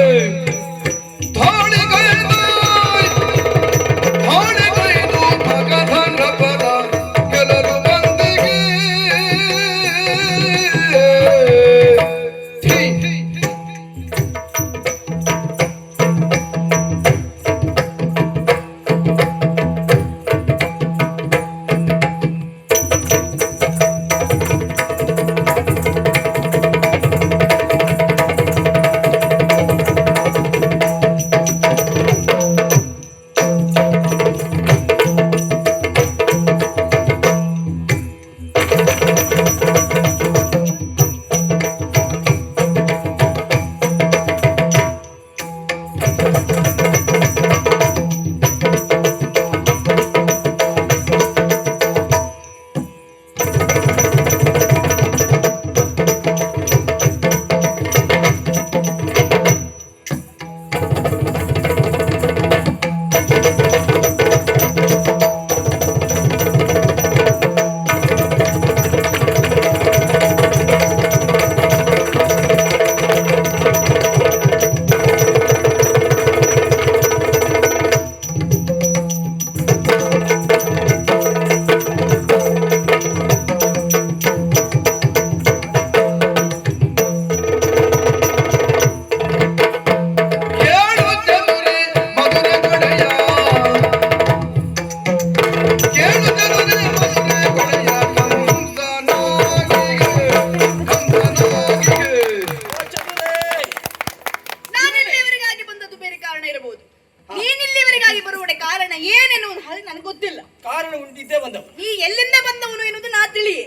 ನೀನ್ ಇಲ್ಲಿವರೆಗಾಗಿ ಬರುವುದೇ ಕಾರಣ ಏನೆನ್ನುವುದು ನನಗೆ ಗೊತ್ತಿಲ್ಲ. ಕಾರಣ ಉಂಟಿದ್ದೇ ಬಂದವರು. ನೀ ಎಲ್ಲಿಂದ ಬಂದವನು ಎನ್ನುವುದು ನಾ ತಿಳಿಯೇ.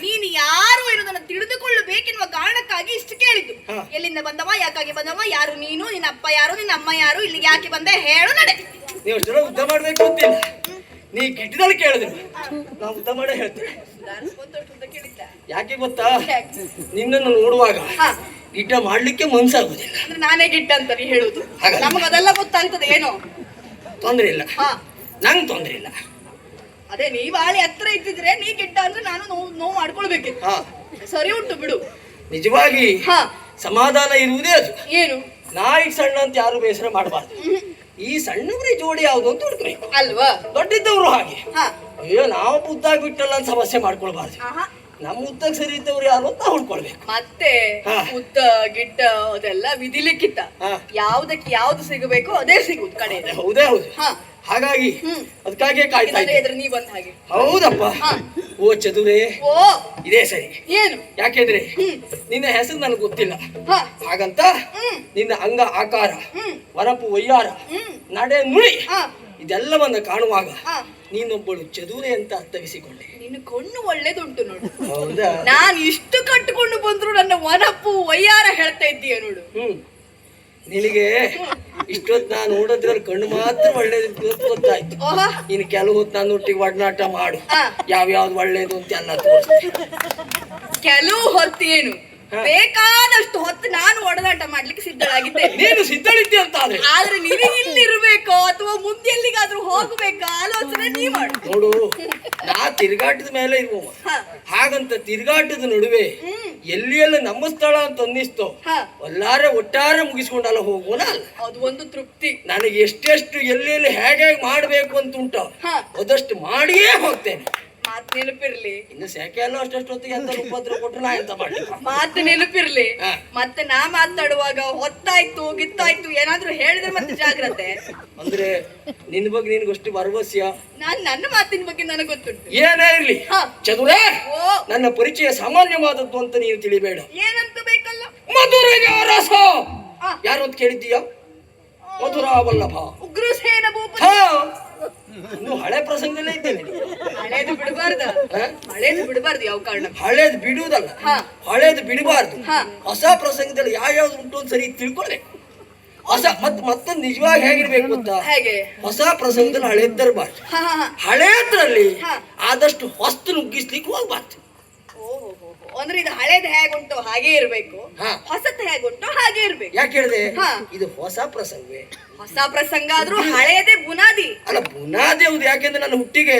ನೀನು ಯಾರು ಎನ್ನುವುದನ್ನು ತಿಳಿದುಕೊಳ್ಳಬೇಕೆನ್ನುವ ಕಾರಣಕ್ಕಾಗಿ ಇಷ್ಟು ಕೇಳಿದ್ದು. ಎಲ್ಲಿಂದ ಬಂದವ, ಯಾಕಾಗಿ ಬಂದವ, ಯಾರು ನೀನು, ನಿನ್ನ ಅಪ್ಪ ಯಾರು, ನಿನ್ನ ಅಮ್ಮ ಯಾರು, ಇಲ್ಲಿಗೆ ಯಾಕೆ ಬಂದೆ ಹೇಳು ನಡೆ. ನೀವು ಅಷ್ಟೆಲ್ಲ ಉದ್ದ ಮಾಡ್ಬೇಕು ಅಂತಿಲ್ಲ. ನೀ ಗಿಡ್ಡದಲ್ಲಿ ಕೇಳಿದ್ರು ನಾವು ಉದ್ದ ಮಾಡೇ ಹೇಳ್ತೇವೆ. ಯಾಕೆ ಗೊತ್ತಾ, ನಿನ್ನನ್ನು ನೋಡುವಾಗ ಗಿಡ್ಡ ಮಾಡ್ಲಿಕ್ಕೆ ಮನ್ಸಾಗುದಿಲ್ಲ. ಅಂದ್ರೆ ನಾನೇ ಗಿಡ್ಡ ಅಂತ ನೀ ಹೇಳುದು. ನಮಗೆ ಅದೆಲ್ಲ ಗೊತ್ತಾಗ್ತದೆ ಏನೋ. ತೊಂದ್ರೆ ಇಲ್ಲ, ನಂಗೆ ತೊಂದ್ರೆ ಇಲ್ಲ. ಅದೇ ನೀ ಬಾಳಿ ಹತ್ರ ಇದ್ದಿದ್ರೆ ನೀ ಗಿಡ್ಡ ಅಂದ್ರೆ ನಾನು ನೋವು ಮಾಡ್ಕೊಳ್ಬೇಕಿತ್ತು. ಸರಿ ಉಂಟು ಬಿಡು. ನಿಜವಾಗಿ ಸಮಾಧಾನ ಇರುವುದೇ ಅದು. ಏನು ನಾಯಿ ಸಣ್ಣ ಅಂತ ಯಾರು ಬೇಸರ ಮಾಡಬಾರ್ದು. ಈ ಸಣ್ಣವ್ರಿ ಜೋಡಿ ಯಾವ್ದು ಅಂತ ಹುಡುಕ್ಬೇಕು ಅಲ್ವಾ. ದೊಡ್ಡಿದ್ದವರು ಹಾಗೆ ಅಯ್ಯೋ ನಾವು ಉದ್ದಾಗಿ ಬಿಟ್ಟಲ್ಲ ಅಂತ ಸಮಸ್ಯೆ ಮಾಡ್ಕೊಳ್ಬಾರ್ದು. ನಮ್ಮ ಉದ್ದಕ್ಕೆ ಸರಿ ಇದ್ದವ್ರು ಯಾರು ಅಂತ ಹುಡ್ಕೊಳ್ಬೇಕು. ಮತ್ತೆ ಉದ್ದ ಗಿಡ್ಡ ಅದೆಲ್ಲ ವಿಧಿಲಿಕ್ಕಿತ್ತ. ಯಾವ್ದಕ್ಕೆ ಯಾವ್ದು ಸಿಗಬೇಕು ಅದೇ ಸಿಗುದು ಕಡೆ. ಹೌದೇ ಹೌದು. ಹಾಗಾಗಿ ಅದಕ್ಕಾಗಿ ಕಾಯ್ತಾ ಇದ್ರೆ ನೀ ಬಂದ ಹಾಗೆ. ಹೌದಪ್ಪ. ಓ ಚದುರೇ, ಓ ಇದೇ ಸರಿ. ಏನು ಯಾಕೆಂದ್ರೆ ನಿನ್ನ ಹೆಸರು ನನಗೆ ಗೊತ್ತಿಲ್ಲ. ಹಾಗಂತ ನಿನ್ನ ಅಂಗ ಆಕಾರ, ವರಪು ವಯ್ಯಾರ, ನಡೆ ನುಡಿ ಇದೆಲ್ಲವನ್ನ ಕಾಣುವಾಗ ನೀನೊಬ್ಬಳು ಚದುರೆ ಅಂತ ಅರ್ಥವಿಸಿಕೊಂಡೆ. ನಿನ್ನ ಕಣ್ಣು ಒಳ್ಳೇದುಂಟು ನೋಡು. ಹೌದಾ? ನಾನು ಇಷ್ಟು ಕಟ್ಟಿಕೊಂಡು ಬಂದ್ರು ನನ್ನ ವರಪು ವಯ್ಯಾರ ಹೇಳ್ತಾ ಇದ್ದೀಯ ನೋಡು. ನಿನಗೆ ಇಷ್ಟೊತ್ತು ನಾನು ನೋಡೋದ್ರಲ್ಲಿ ಕಣ್ಣು ಮಾತ್ರ ಒಳ್ಳೇದು ಗೊತ್ತಾಯ್ತು. ಇನ್ನು ಕೆಲವು ಹೊತ್ತು ನಾನು ಒಟ್ಟಿಗೆ ಒಡನಾಟ ಮಾಡು, ಯಾವ್ಯಾವ್ದು ಒಳ್ಳೇದು ಅಂತ ಎಲ್ಲ ತೋರಿಸ್ತೀನಿ. ಕೆಲವು ಹೊತ್ತು ಏನು ಬೇಕಾದಷ್ಟು ಹೊತ್ತು ನಾನು ಒಡನಾಟ ಮಾಡ್ಲಿಕ್ಕೆ ಸಿದ್ಧಳಾಗಿದ್ದೇನೆ. ನೀನು ಸಿದ್ಧಳಿದ್ದೆ ಅಂತ ಆದ್ರೆ ನಿನಗೆ ಇಲ್ಲಿರ್ಬೇಕೋ ಅಥವಾ ಮುಂದೆ ಎಲ್ಲಿಗಾದ್ರೂ ಹೋಗ್ಬೇಕಾ ಆಲೋಚನೆ ನೀ ಮಾಡು. ನೋಡು, ನಾ ತಿರುಗಾಟದ ಮೇಲೆ ಇರುವ. ಹಾಗಂತ ತಿರುಗಾಟದ ನಡುವೆ ಎಲ್ಲಿ ಎಲ್ಲ ನಮ್ಮ ಸ್ಥಳ ಅಂತ ಅನ್ನಿಸ್ತೋ ಒಟ್ಟಾರೆ ಮುಗಿಸ್ಕೊಂಡಲ್ಲ ಹೋಗೋಣ ಅಲ್ಲ. ಅದು ಒಂದು ತೃಪ್ತಿ. ನನಗೆ ಎಷ್ಟೆಷ್ಟು ಎಲ್ಲೆಲ್ಲಿ ಹೇಗೆ ಮಾಡ್ಬೇಕು ಅಂತ ಉಂಟೋ ಅದಷ್ಟು ಮಾಡಿಯೇ ಹೋಗ್ತೇನೆ. ಮಾತು ನೆನಪಿರ್ಲಿ. ಇನ್ನು ಸೆಕೆ ಎಲ್ಲ ಅಷ್ಟಷ್ಟು ಹೊತ್ತಿಗೆ ಎಂತ ಉಪದ್ರ ಕೊಟ್ಟರೆ ನಾ ಎಂತ ಮಾಡಿ. ಮಾತು ನೆನಪಿರ್ಲಿ. ಮತ್ತೆ ನಾ ಮಾತಾಡುವಾಗ ಹೊತ್ತಾಯ್ತು ಗಿತ್ತಾಯ್ತು ಏನಾದ್ರೂ ಹೇಳಿದ್ರೆ ಮತ್ತೆ ಜಾಗ್ರತೆ. ಅಂದ್ರೆ ನಿನ್ ಬಗ್ಗೆ ನಿನ್ಗಷ್ಟು ಭರವಸೆಯ? ನನ್ನ ಮಾತಿನ ಬಗ್ಗೆ ನನಗೆ ಗೊತ್ತುಂಟು. ಏನೇ ಇರ್ಲಿ ಚದುರೇ, ನನ್ನ ಪರಿಚಯ ಸಾಮಾನ್ಯವಾದದ್ದು ಅಂತ ನೀನು ತಿಳಿಬೇಡ. ಏನಂತ ಬೇಕಲ್ಲ. ಮಧುರೆಗೆ ಅರಸ ಯಾರು ಅಂತ ಕೇಳಿದ್ದೀಯ? ಮಧುರಾ ವಲ್ಲಭ ಉಗ್ರಸೇನ ಭೂಪ. ಇನ್ನು ಹಳೆ ಪ್ರಸಂಗದಲ್ಲೇ ಇದ್ದೇನೆ. ಹಳೇದು ಬಿಡಬಾರ್ದು. ಹಳೇದು ಬಿಡಬಾರ್ದು ಯಾವ ಕಾರಣ. ಹಳೇದು ಬಿಡುವುದಲ್ಲ, ಹಳೇದು ಬಿಡಬಾರ್ದು. ಹೊಸ ಪ್ರಸಂಗದಲ್ಲಿ ಯಾವ್ಯಾವ್ದು ಉಂಟು ಅಂತ ಸರಿ ತಿಳ್ಕೊಳ್ಬೇಕು. ಹೊಸ ಮತ್ತೊಂದು ನಿಜವಾಗಿ ಹೇಗಿರ್ಬೇಕು ಗೊತ್ತಾ? ಹೇಗೆ? ಹೊಸ ಪ್ರಸಂಗದಲ್ಲಿ ಹಳೇದ್ ತರಬಾರ್ದು. ಹಳೇದ್ರಲ್ಲಿ ಆದಷ್ಟು ಹೊಸ್ತು ನುಗ್ಗಿಸ್ಲಿಕ್ಕೆ ಹೋಗ್ಬಾರ್ದು. ಅಂದ್ರೆ ಇದು ಹಳೇದು ಹೇಗುಂಟು ಹಾಗೆ ಇರ್ಬೇಕು, ಹೊಸತ್ತು ಹೇಗುಂಟು ಹಾಗೆ ಇರ್ಬೇಕು. ಯಾಕೆ ಹೇಳಿದೆ? ಇದು ಹೊಸ ಪ್ರಸಂಗವೇ. ಹೊಸ ಪ್ರಸಂಗ ಆದ್ರೂ ಹಳೆಯದೇ ಬುನಾದಿ ಅಲ್ಲ, ಬುನಾದಿ ಹೌದು. ಯಾಕೆಂದ್ರೆ ನನ್ನ ಹುಟ್ಟಿಗೆ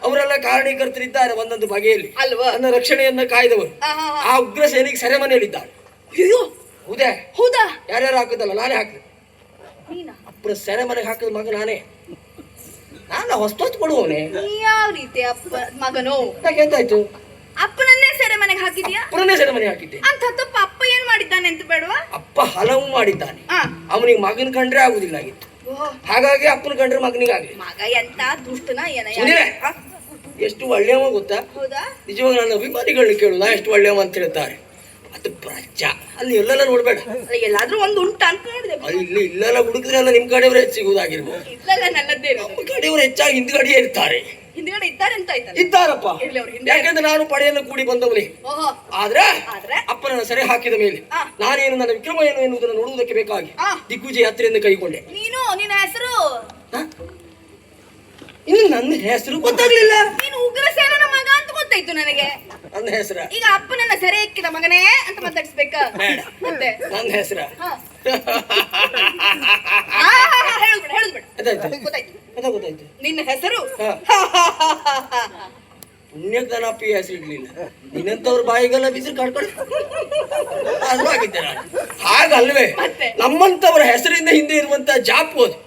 ಅವರೆಲ್ಲ ಕಾರಣೀಕರ್ತರಿದ್ದಾರೆ ಒಂದೊಂದು ಬಗೆಯಲ್ಲಿ. ಅಲ್ವಾ? ನನ್ನ ರಕ್ಷಣೆಯನ್ನ ಕಾಯ್ದವರು ಆ ಉಗ್ರ ಸೇನೆಗೆ ಸೆರೆಮನೆಯಲ್ಲಿದ್ದಾರೆ. ಅಯ್ಯೋ ಹೌದೇ? ಹೌದಾ? ಯಾರ್ಯಾರು ಹಾಕುದಲ್ಲ ನಾನೇ ಹಾಕಿದೆ. ಅಪ್ಪನ ಸೆರೆಮನೆಗೆ ಹಾಕಿದ ಮಗ ನಾನೇ. ನಾನು ಹೊಸ್ತೊತ್ತು ಕೊಡುವವನೇ. ಯಾವ ರೀತಿ ಅಪ್ಪ ಮಗನೋ? ಯಾಕೆ ಎಂತಾಯ್ತು? ಅಪ್ಪನನ್ನೇ ಸೆರೆಮನೆಗೆ ಹಾಕಿದ್ಯಾ? ಅಪ್ಪನನ್ನೇ ಸೆರೆಮನೆ ಹಾಕಿದ್ದೆ. ಅಂತ ತಪ್ಪ ಅಪ್ಪ ಏನ್ ಮಾಡಿದ್ದಾನೆ ಅಂತ ಬೇಡವಾ? ಅಪ್ಪ ಹಲವು ಮಾಡಿದ್ದಾನೆ. ಅವನಿಗೆ ಮಗನ ಕಂಡ್ರೆ ಆಗುದಿಲ್ಲ ಆಗಿತ್ತು. ಹಾಗಾಗಿ ಅಪ್ಪನ ಕಂಡ್ರೆ ಮಗನಿಗೆ ಆಗಲಿ. ಮಗ ಎಂತ ದುಷ್ಟನ ಏನ? ಎಷ್ಟು ಒಳ್ಳೆಯವ ಗೊತ್ತಾ? ಹೌದಾ? ನಿಜವಾಗ ನನ್ನ ಅಭಿಮಾನಿಗಳನ್ನ ಕೇಳುದಾ ಎಷ್ಟು ಒಳ್ಳೆಯವ ಅಂತ ಹೇಳ್ತಾರೆ. ಅದು ಪ್ರಜಾ ಅಲ್ಲಿ ಎಲ್ಲೆಲ್ಲ ನೋಡ್ಬೇಡ. ಎಲ್ಲಾದ್ರೂ ಒಂದು ಉಂಟ ಅಂತ ನೋಡಿದೆ. ಇಲ್ಲಿ ಇಲ್ಲೆಲ್ಲ ಹುಡುಕಿದ್ರೆ ಎಲ್ಲ ನಿಮ್ ಕಡೆಯವ್ರು ಹೆಚ್ಚು ಸಿಗುವುದಾಗಿರ್ಬೋದು. ಇಲ್ಲಲ್ಲ, ನನ್ನದೇ. ನಮ್ಮ ಕಡೆಯವರು ಹೆಚ್ಚಾಗಿ ಹಿಂದ್ಗಡೆಯೇ ಇರ್ತಾರೆ. ಹಿಂದ್ಗಡೆ ಇದ್ದಾರೆ ಅಂತ ಆಯ್ತಲ್ಲ? ಇದ್ದಾರಪ್ಪ. ಯಾಕೆಂದ್ರೆ ನಾನು ಪಡೆಯನ್ನು ಕೂಡಿ ಬಂದವನೇ. ಆದ್ರೆ ಅಪ್ಪನನ್ನ ಸೆರೆ ಹಾಕಿದ ಮೇಲೆ ನಾನೇನು ನನ್ನ ವಿಕ್ರಮ ಏನು ಎನ್ನುವುದನ್ನು ನೋಡುವುದಕ್ಕೆ ಬೇಕಾಗಿ ದಿಗ್ವಿಜಯ ಯಾತ್ರೆಯನ್ನು ಕೈಗೊಂಡೆ. ನೀನು ನಿನ್ನ ಹೆಸರು? ಇನ್ನು ನನ್ನ ಹೆಸರು ಗೊತ್ತಾಗ್ಲಿಲ್ಲ. ನೀನು ಉಗ್ರಸೇನನ ಮಗ ಅಂತ ಗೊತ್ತಾಯ್ತು ನನಗೆ. ನನ್ನ ಹೆಸರ? ಈಗ ಅಪ್ಪನನ್ನ ಸೆರೆ ಹಾಕಿದ ಮಗನೇ ಅಂತ ಮಾತಾಡ್ಸ್ಬೇಕ? ಮತ್ತೆ ನನ್ನ ಹೆಸರ ಗೊತ್ತಾಯ್ತು. ನಿನ್ನ ಹೆಸರು? ಪುಣ್ಯಕ್ಕೆ ನನ್ನ ಅಪ್ಪಿಗೆ ಹೆಸರು ಇಡ್ಲಿಲ್ಲ. ನಿನ್ನಂತವ್ರ ಬಾಯಿಗೆಲ್ಲ ಬಿಸಿಲು ಕಡ್ಕೊಂಡು ಆಗಿದ್ದೆ ನಾನು. ಹಾಗಲ್ವೇ? ನಮ್ಮಂತವರ ಹೆಸರಿಂದ ಹಿಂದೆ ಇರುವಂತ ಜಾಪೋದು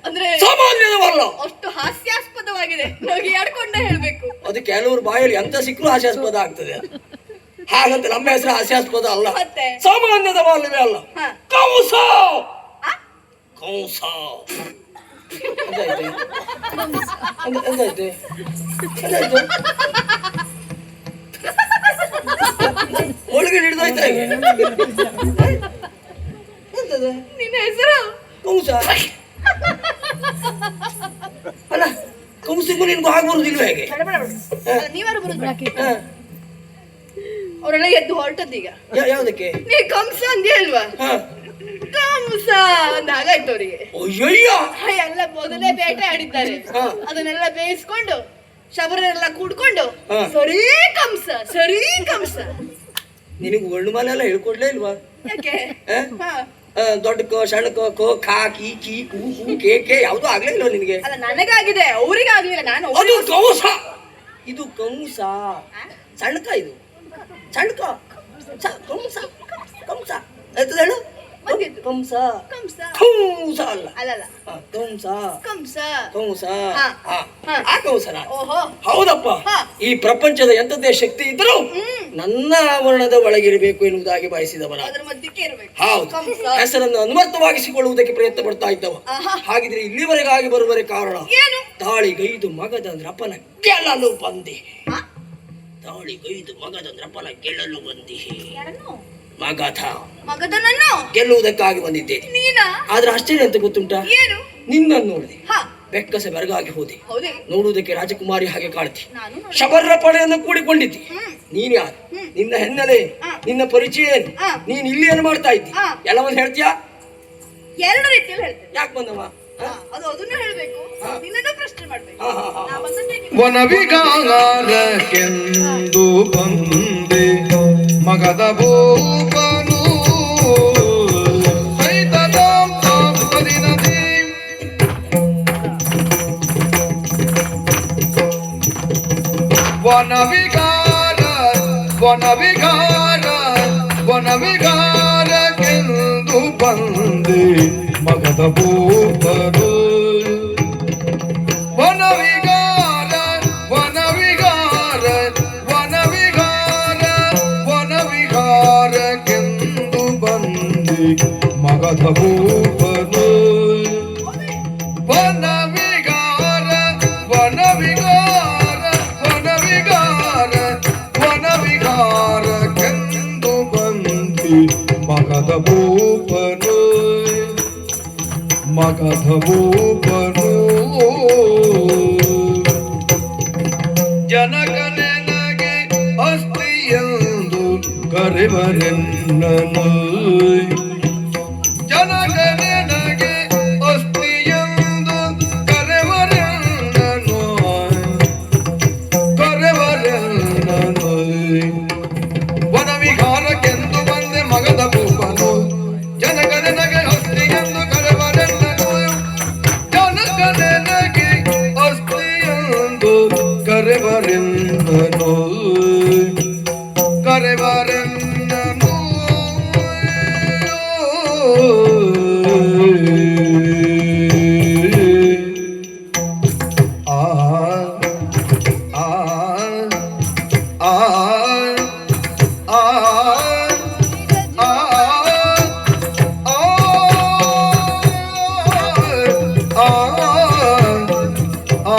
ಅಂದ್ರೆ ಸಾಮಾನ್ಯದವಲ್ಲ. ಅಷ್ಟು ಹಾಸ್ಯಾಸ್ಪದವಾಗಿದೆ. ನಮಗೆ ಆಡ್ಕೊಂಡೇ ಹೇಳ್ಬೇಕು. ಅದು ಕೆಲವರು ಬಾಯಲ್ಲಿ ಎಂತ ಸಿಕ್ಕರೂ ಹಾಸ್ಯಾಸ್ಪದ ಆಗ್ತದೆ. ಹಾಗಂತ ನಮ್ಮ ಹೆಸರು ಹಾಸ್ಯಾಸ್ಪದ ಅಲ್ಲ, ಸಾಮಾನ್ಯದವಲ್ಲವೇ ಅಲ್ಲ. ಕಂಸ ಕಂಸ ಎಂತಾಯ್ತು? ಒಳಗೆ ಹಿಡಿದೋಯ್ತಾ? ನಿನ್ನ ಹೆಸರು ಕಂಸ. ಕಂಸಿಗೂ ನಿನ್ಗೂ ಆಗ ಬರುದಿಲ್ವ ಹೇಗೆ? ನೀವಾರು ಬರುದು ಹ. ಅವರೆಲ್ಲ ಎದ್ದು ಹೊರಟದ್ದೀಗ. ಯಾವ್ದಕ್ಕೆ? ನೀ ಕಂಸ ಅಂದಿ ಅಲ್ವಾ? ಹ. ಕಂಸ ಅಂದ ಹಾಗಾಯ್ತು ಅವರಿಗೆ. ಅಯ್ಯಯ್ಯ ಎಲ್ಲ ಮೊದಲೇ ಬೇಟೆ ಆಡಿದ್ದಾರೆ. ಹಾ. ಅದನ್ನೆಲ್ಲ ಬೇಯಿಸ್ಕೊಂಡು ಶಬರರೆಲ್ಲ ಕೂಡ್ಕೊಂಡು ಹಾ. ಸರಿ ಕಂಸ ಸರಿ ಕಂಸ. ನಿನಗೆ ಒಳ್ಳು ಮಾಲೆ ಎಲ್ಲ ಹೇಳ್ಕೊಡ್ಲೇ ಇಲ್ವಾ? ಯಾಕೆ? ಹ? ಹಾ. ದೊಡ್ಡ ಕೋ ಸಣ್ಣ ಕೋ ಕೋ ಖಾ ಕಿ ಕಿ ಕು ಕು ಕೆ ಕೆ ಯಾವ್ದು ಆಗ್ಲೇ ಇಲ್ವ ನಿನಗೆ? ಅಲ್ಲ ನನಗಾಗಿದೆ ಅವ್ರಿಗೆ ಆಗ್ಲಿಲ್ಲ. ನಾನು ಅದು ಕಂಸ, ಇದು ಕಂಸ. ಸಣ್ಣಕ ಇದು ಸಣ್ಣಕ ಕಂಸ ಕಂಸ ಆಯ್ತದ ಹೇಳು. ಬಂದಿದ್ದು. ಕಂಸ ಕಂಸ ಕಂಸ ಅಲ್ಲ. ಅಲ್ಲಲ್ಲ ಹ, ಕಂಸ ಕಂಸ. ಕಂಸ. ಹಾ. ಹಾ. ಹಾ. ಆ ಕಂಸನ. ಓಹೋ. ಹೌದಪ್ಪ. ಹಾ. ಈ ಪ್ರಪಂಚದ ಎಂತದೇ ಶಕ್ತಿ ಇದ್ರೂ ನನ್ನ ಆವರಣದ ಒಳಗಿರಬೇಕು ಎನ್ನುವುದಾಗಿ ಬಯಸಿದವನ. ಅದ್ರ ಮಧ್ಯಕ್ಕೆ ಇರ್ಬೇಕು. ಹೌದು. ಕಂಸ. ಹೆಸರನ್ನು ಅನ್ವರ್ಥವಾಗಿಸಿಕೊಳ್ಳುವುದಕ್ಕೆ ಪ್ರಯತ್ನ ಪಡ್ತಾ ಇದ್ದವ. ಆಹಾ. ಹಾಗಿದ್ರೆ ಇಲ್ಲಿವರೆಗಾಗಿ ಬರುವರೆ ಕಾರಣ ಏನು? ದಾಳಿಗೈದು ಮಗದಂದ್ರಪ್ಪನ ಗೆಲ್ಲಲು ಬಂದಿ. ಹಾ? ದಾಳಿಗೈದು ಮಗದಂದ್ರಪ್ಪನ ಗೆಲ್ಲಲು ಬಂದಿ. ಯಾರನ್ನು? ಮಗಧ ಮಗದನನ್ನು ಗೆಲ್ಲುವುದಕ್ಕಾಗಿ ಬಂದಿದ್ದೇನೆ. ನೀನಾ? ಆದ್ರೆ ಆಶ್ಚರ್ಯ ಅಂತ ಗೊತ್ತುಂಟ? ಏನು? ನಿನ್ನನ್ನು ನೋಡಿದೆ, ಹಾ. ಬೆಕ್ಕಸ ಬೆರಗಾಗಿ ಹೋದೆ. ಹೌದೇ? ನೋಡುವುದಕ್ಕೆ ರಾಜಕುಮಾರಿ ಹಾಗೆ ಕಾಣ್ತಿ. ನಾನು ನೋಡಿ. ಶಬರ್ರ ಪಡೆಯನ್ನು ಕೂಡಿಕೊಂಡಿದ್ದಿ. ನೀನ್ ಯಾರು? ಹ್ಮ್. ನಿನ್ನ ಹಿನ್ನೆಲೆ ಏನು? ಹಾ. ನಿನ್ನ ಪರಿಚಯ ಏನು? ಹಾ. ನೀನ್ ಇಲ್ಲಿ ಏನು ಮಾಡ್ತಾ ಇದ್ದಿ? ಹಾ. ಎಲ್ಲವನ್ನು ಹೇಳ್ತೀಯಾ? ಎರಡು ರೀತಿಯಲ್ಲಿ ಹೇಳ್ತೇನೆ. ಯಾಕೆ ಬಂದವ? ಹಾ, ಅದು ಅದನ್ನ ಹೇಳ್ಬೇಕು. ಹಾ. ನಿನ್ನನ್ನು ಪ್ರಶ್ನೆ ಮಾಡ್ಬೇಕು. ಹಾ, ಹಾ, ಹಾ. ನಾ ಬಂದದ್ದೇ ವನವಿಗಾರಕ್ಕೆಂದು ಬಂದೆ ಮಗದ ಭೂಪನು ಸೈತದಾಂ ತಾಪದಿ ನದಿ. ವನವಿಗಾರ ವನವಿಗಾರ ವನವಿಗಾರಕ್ಕೆಂದು ಬಂದೆ ಮಗದ ಭೂಪನು. ವನವಿಗಾರ ವನವಿಗಾರ ವನವಿಗಾರ ವನವಿಹಾರಕ್ಕೆಂದು ಬಂದೆ ಮಗದ ಭೂಪನು. ವನವಿಗಾರ ವನವಿಗಾರ ವನವಿಗಾರ ವನವಿಹಾರಕ್ಕೆಂದು ಬಂದೆ ಮಗದ ಭೂಪನು. ಮಗಧ ಭೂಪನು ಜನಗಣನೆಗೆ ಅಸ್ತಿ ಎಂದು ಕರೆವರೆನ್ನನು. ಜನಗಣನೆಗೆ ಅಸ್ತಿ ಎಂದು ಕರೆವರೆನ್ನನು ಕರೆವರೆನ್ನನು. ವನವಿಹಾರಕ್ಕೆಂದು ಬಂದೆ ಮಗದ ಭೂಪನು. ಜನಗಣನೆಗೆ ಅಸ್ತಿ ಎಂದು ಕರೆವರೆನ್ನನು. ಜನಗಣನೆಗೆ ಅಸ್ತಿ ಎಂದು ಕರೆವರೆನ್ನನು ಕರೆವರೆನ್ನನು. ಆ ಆ ಆ ಆ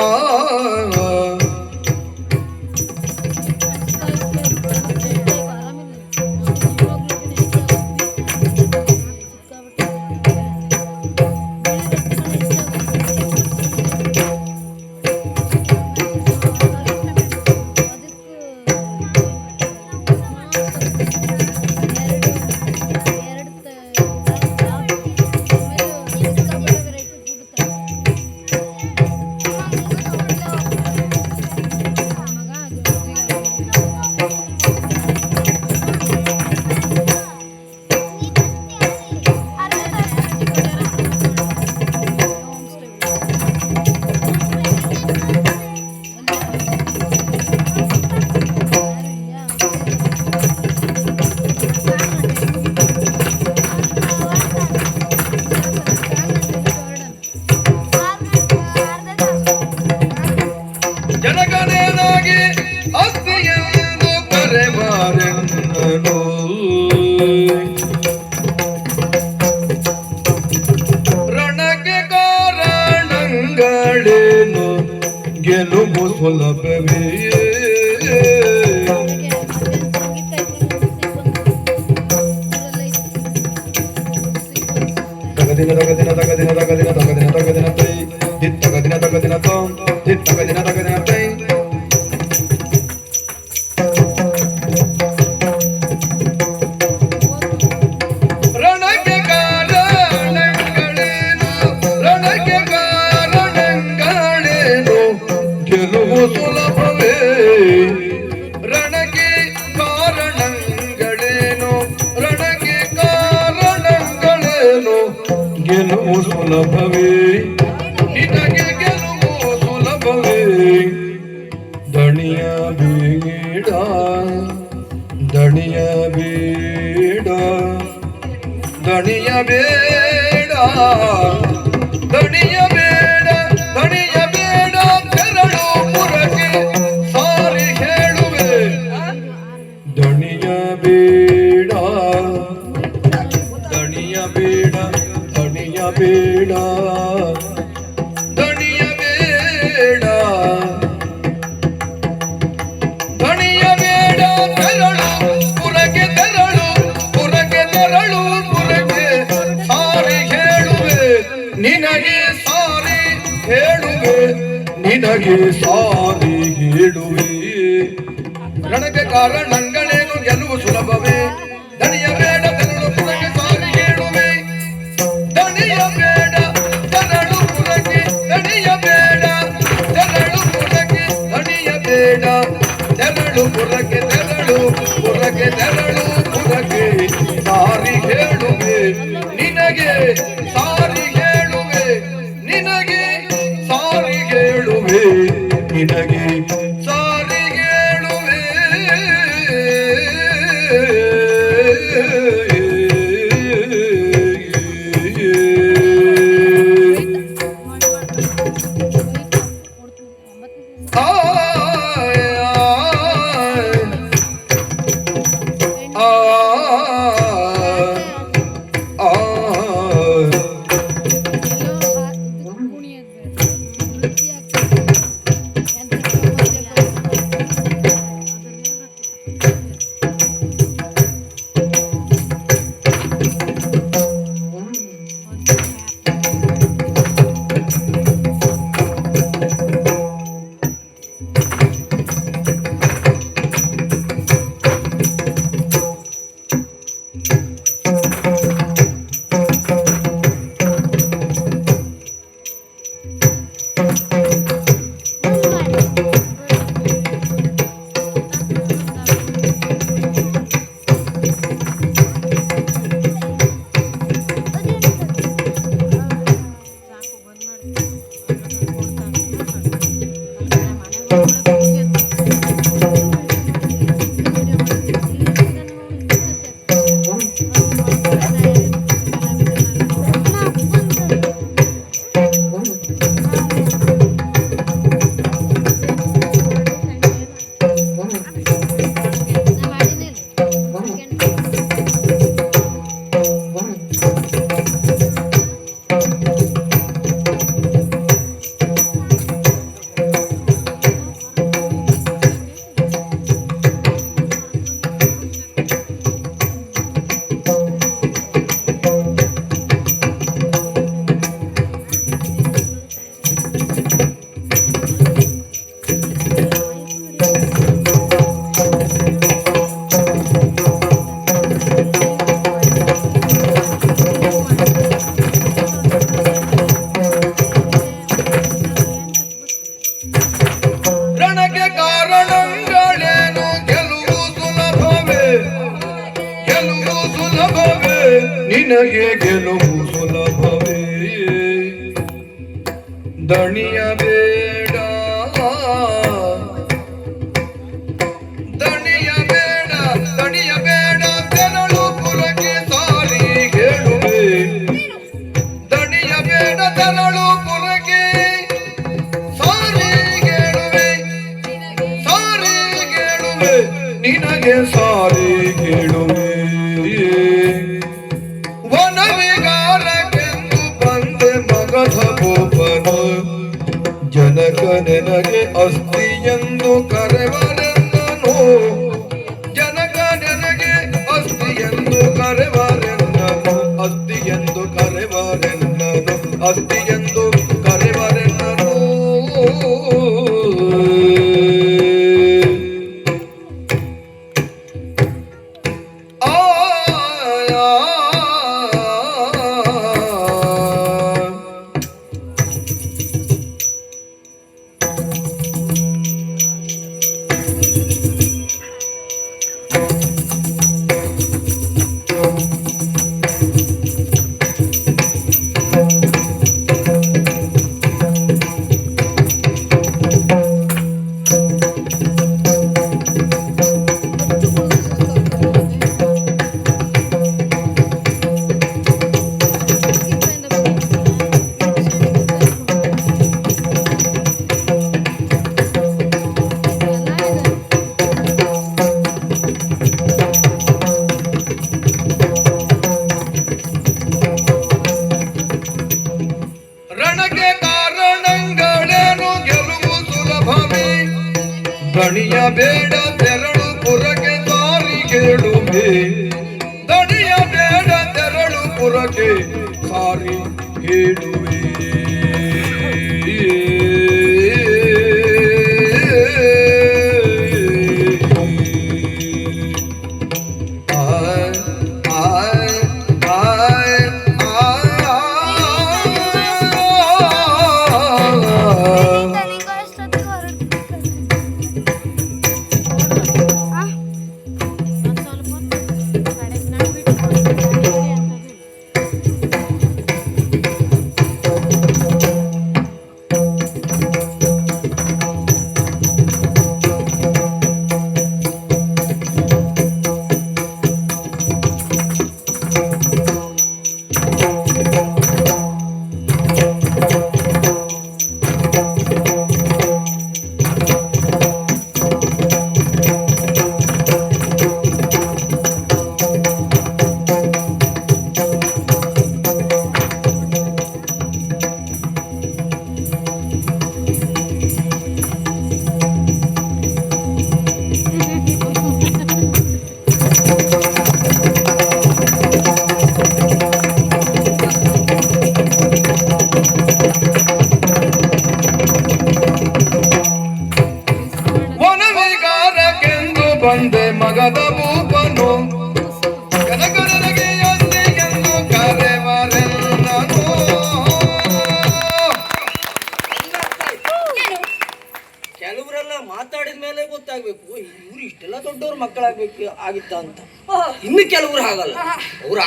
ಜನಗಣನೆಗೆ ಅಸ್ತಿ ಎಂದು ಕರೆವರೆನ್ನನು. ರಣಕ್ಕೆ ಕಾರಣಗಳೇನು ಗೆಲುವು ಸುಲಭವೇ. ತಗದಿನ ತಗದಿನ ತಗದಿನ ತಗದಿನ ತಗದಿನ ತಗದಿನ ತೈ ತಗದಿನ ತಗದಿನ ತಂ ತಗದಿನ ಸುಲಭವೇ ನಿನಗೆ ಗೆಲುವು ಸುಲಭವೇ ದಣಿಯ ಬೇಡ ದಣಿಯ ಬೇಡ ದಣಿಯ ಬೇಡ ದಣಿಯ ಬೇಡ ದಣಿಯ ಬೇಡ ತೆರಳು ಪುರಕ್ಕೆ ಸಾರಿ ಹೇಳುವೆ ದಣಿಯ ಬೇಡ ದಣಿಯ ಬೇಡ ದಣಿಯ ಬೇಡ ದಣಿಯ ಬೇಡ ದಣಿಯ ಬೇಡ ತೆರಳು ಪುರಕ್ಕೆ ತೆರಳು ಪುರಕ್ಕೆ ತೆರಳು ಪುರಕ್ಕೆ ಸಾರಿ ಹೇಳುವೆ ನಿನಗೆ ಸಾರಿ ಹೇಳುವೆ ನಿನಗೆ ಸಾರಿ ಹೇಳುವೆ ರಣಕ್ಕೆ ಕಾರಣಗಳೇನು ಗೆಲುವು ಸುಲಭವೇ ದಣಿಯ ಬೇಡ ತೆರಳು ಪುರಕ್ಕೆ ಸಾರಿ ಹೇಳುವೆ ದಣಿಯ ಬೇಡ ತೆರಳು ಪುರಕ್ಕೆ ದಣಿಯ ಬೇಡ ತೆರಳು ಪುರಕ್ಕೆ ದಣಿಯ ಬೇಡ ತೆರಳು ಪುರಕ್ಕೆ ತೆರಳು ಪುರಕ್ಕೆ ತೆರಳು ಪುರಕ್ಕೆ ಸಾರಿ ಹೇಳುವೆ ನಿನಗೆ ಸಾರಿ ಹೇಳುವೆ ನಿನಗೆ ಸಾರಿ ಹೇಳುವೆ ನಿನಗೆ ಸಾರಿ ಹೇಳುವೆ ರಣಕ್ಕೆ ಕಾರಣಗಳೇನು ಗೆಲುವು ಸುಲಭವೇ ಗೆಲುವು ಸುಲಭವೇ ನಿನಗೆ ಗೆಲುವು ಸುಲಭವೇ ದಣಿಯ ಬೇಡ ದಣಿಯ ಬೇಡ ದಣಿಯ ಬೇಡ ತೆರಳು ಪುರಕ್ಕೆ ಸಾರಿ ಹೇಳುವೆ ದಣಿಯ ಬೇಡ ತೆರಳು ಪುರಕ್ಕೆ ಸಾರಿ ಹೇಳುವೆ ಸಾರಿ ಹೇಳುವೆ ನಿನಗೆ ಸಾರಿ ಹೇಳುವೆ ವನವಿಗಾರಕ್ಕೆಂದು ಬಂದೆ ಮಗಧ ಗೋಪನ ಜನಕ ನನಗೆ ಅಸ್ತಿ ಎಂದು ಕರೆವರೆನ್ನನು ಜನಕ ನನಗೆ ಅಸ್ತಿ ಎಂದು ಕರೆವರೆನ್ನನು ಅಸ್ತಿ ಎಂದು ಕರೆವರೆನ್ನನು ಅಸ್ತಿ ಎಂದು ಕರೆವರೆನ್ನನು ದಣಿಯ ಬೇಡ ತೆರಳು ಪುರಕ್ಕೆ ಸಾರಿ ಕೇಳುವೆ ದಣಿಯ ಬೇಡ ತೆರಳು ಪುರಕ್ಕೆ ಸಾರಿ ಹೇಳುವೆ ಬಂದೆ ಮಗದ ಭೂಪನು ಕನಕರನಿಗೆ ಅಂದೆ ಎಂದು ಕರೆವರೆಲ್ಲನು ಕೆಲವರೆಲ್ಲ ಮಾತಾಡಿದ ಮೇಲೆ ಗೊತ್ತಾಗ್ಬೇಕು ಇವ್ರು ಇಷ್ಟೆಲ್ಲ ದೊಡ್ಡವ್ರ ಮಕ್ಕಳಾಗ್ಬೇಕು ಆಗಿತ್ತ ಅಂತ. ಇನ್ನು ಕೆಲವ್ರು ಹಾಗಲ್ಲ, ಅವ್ರು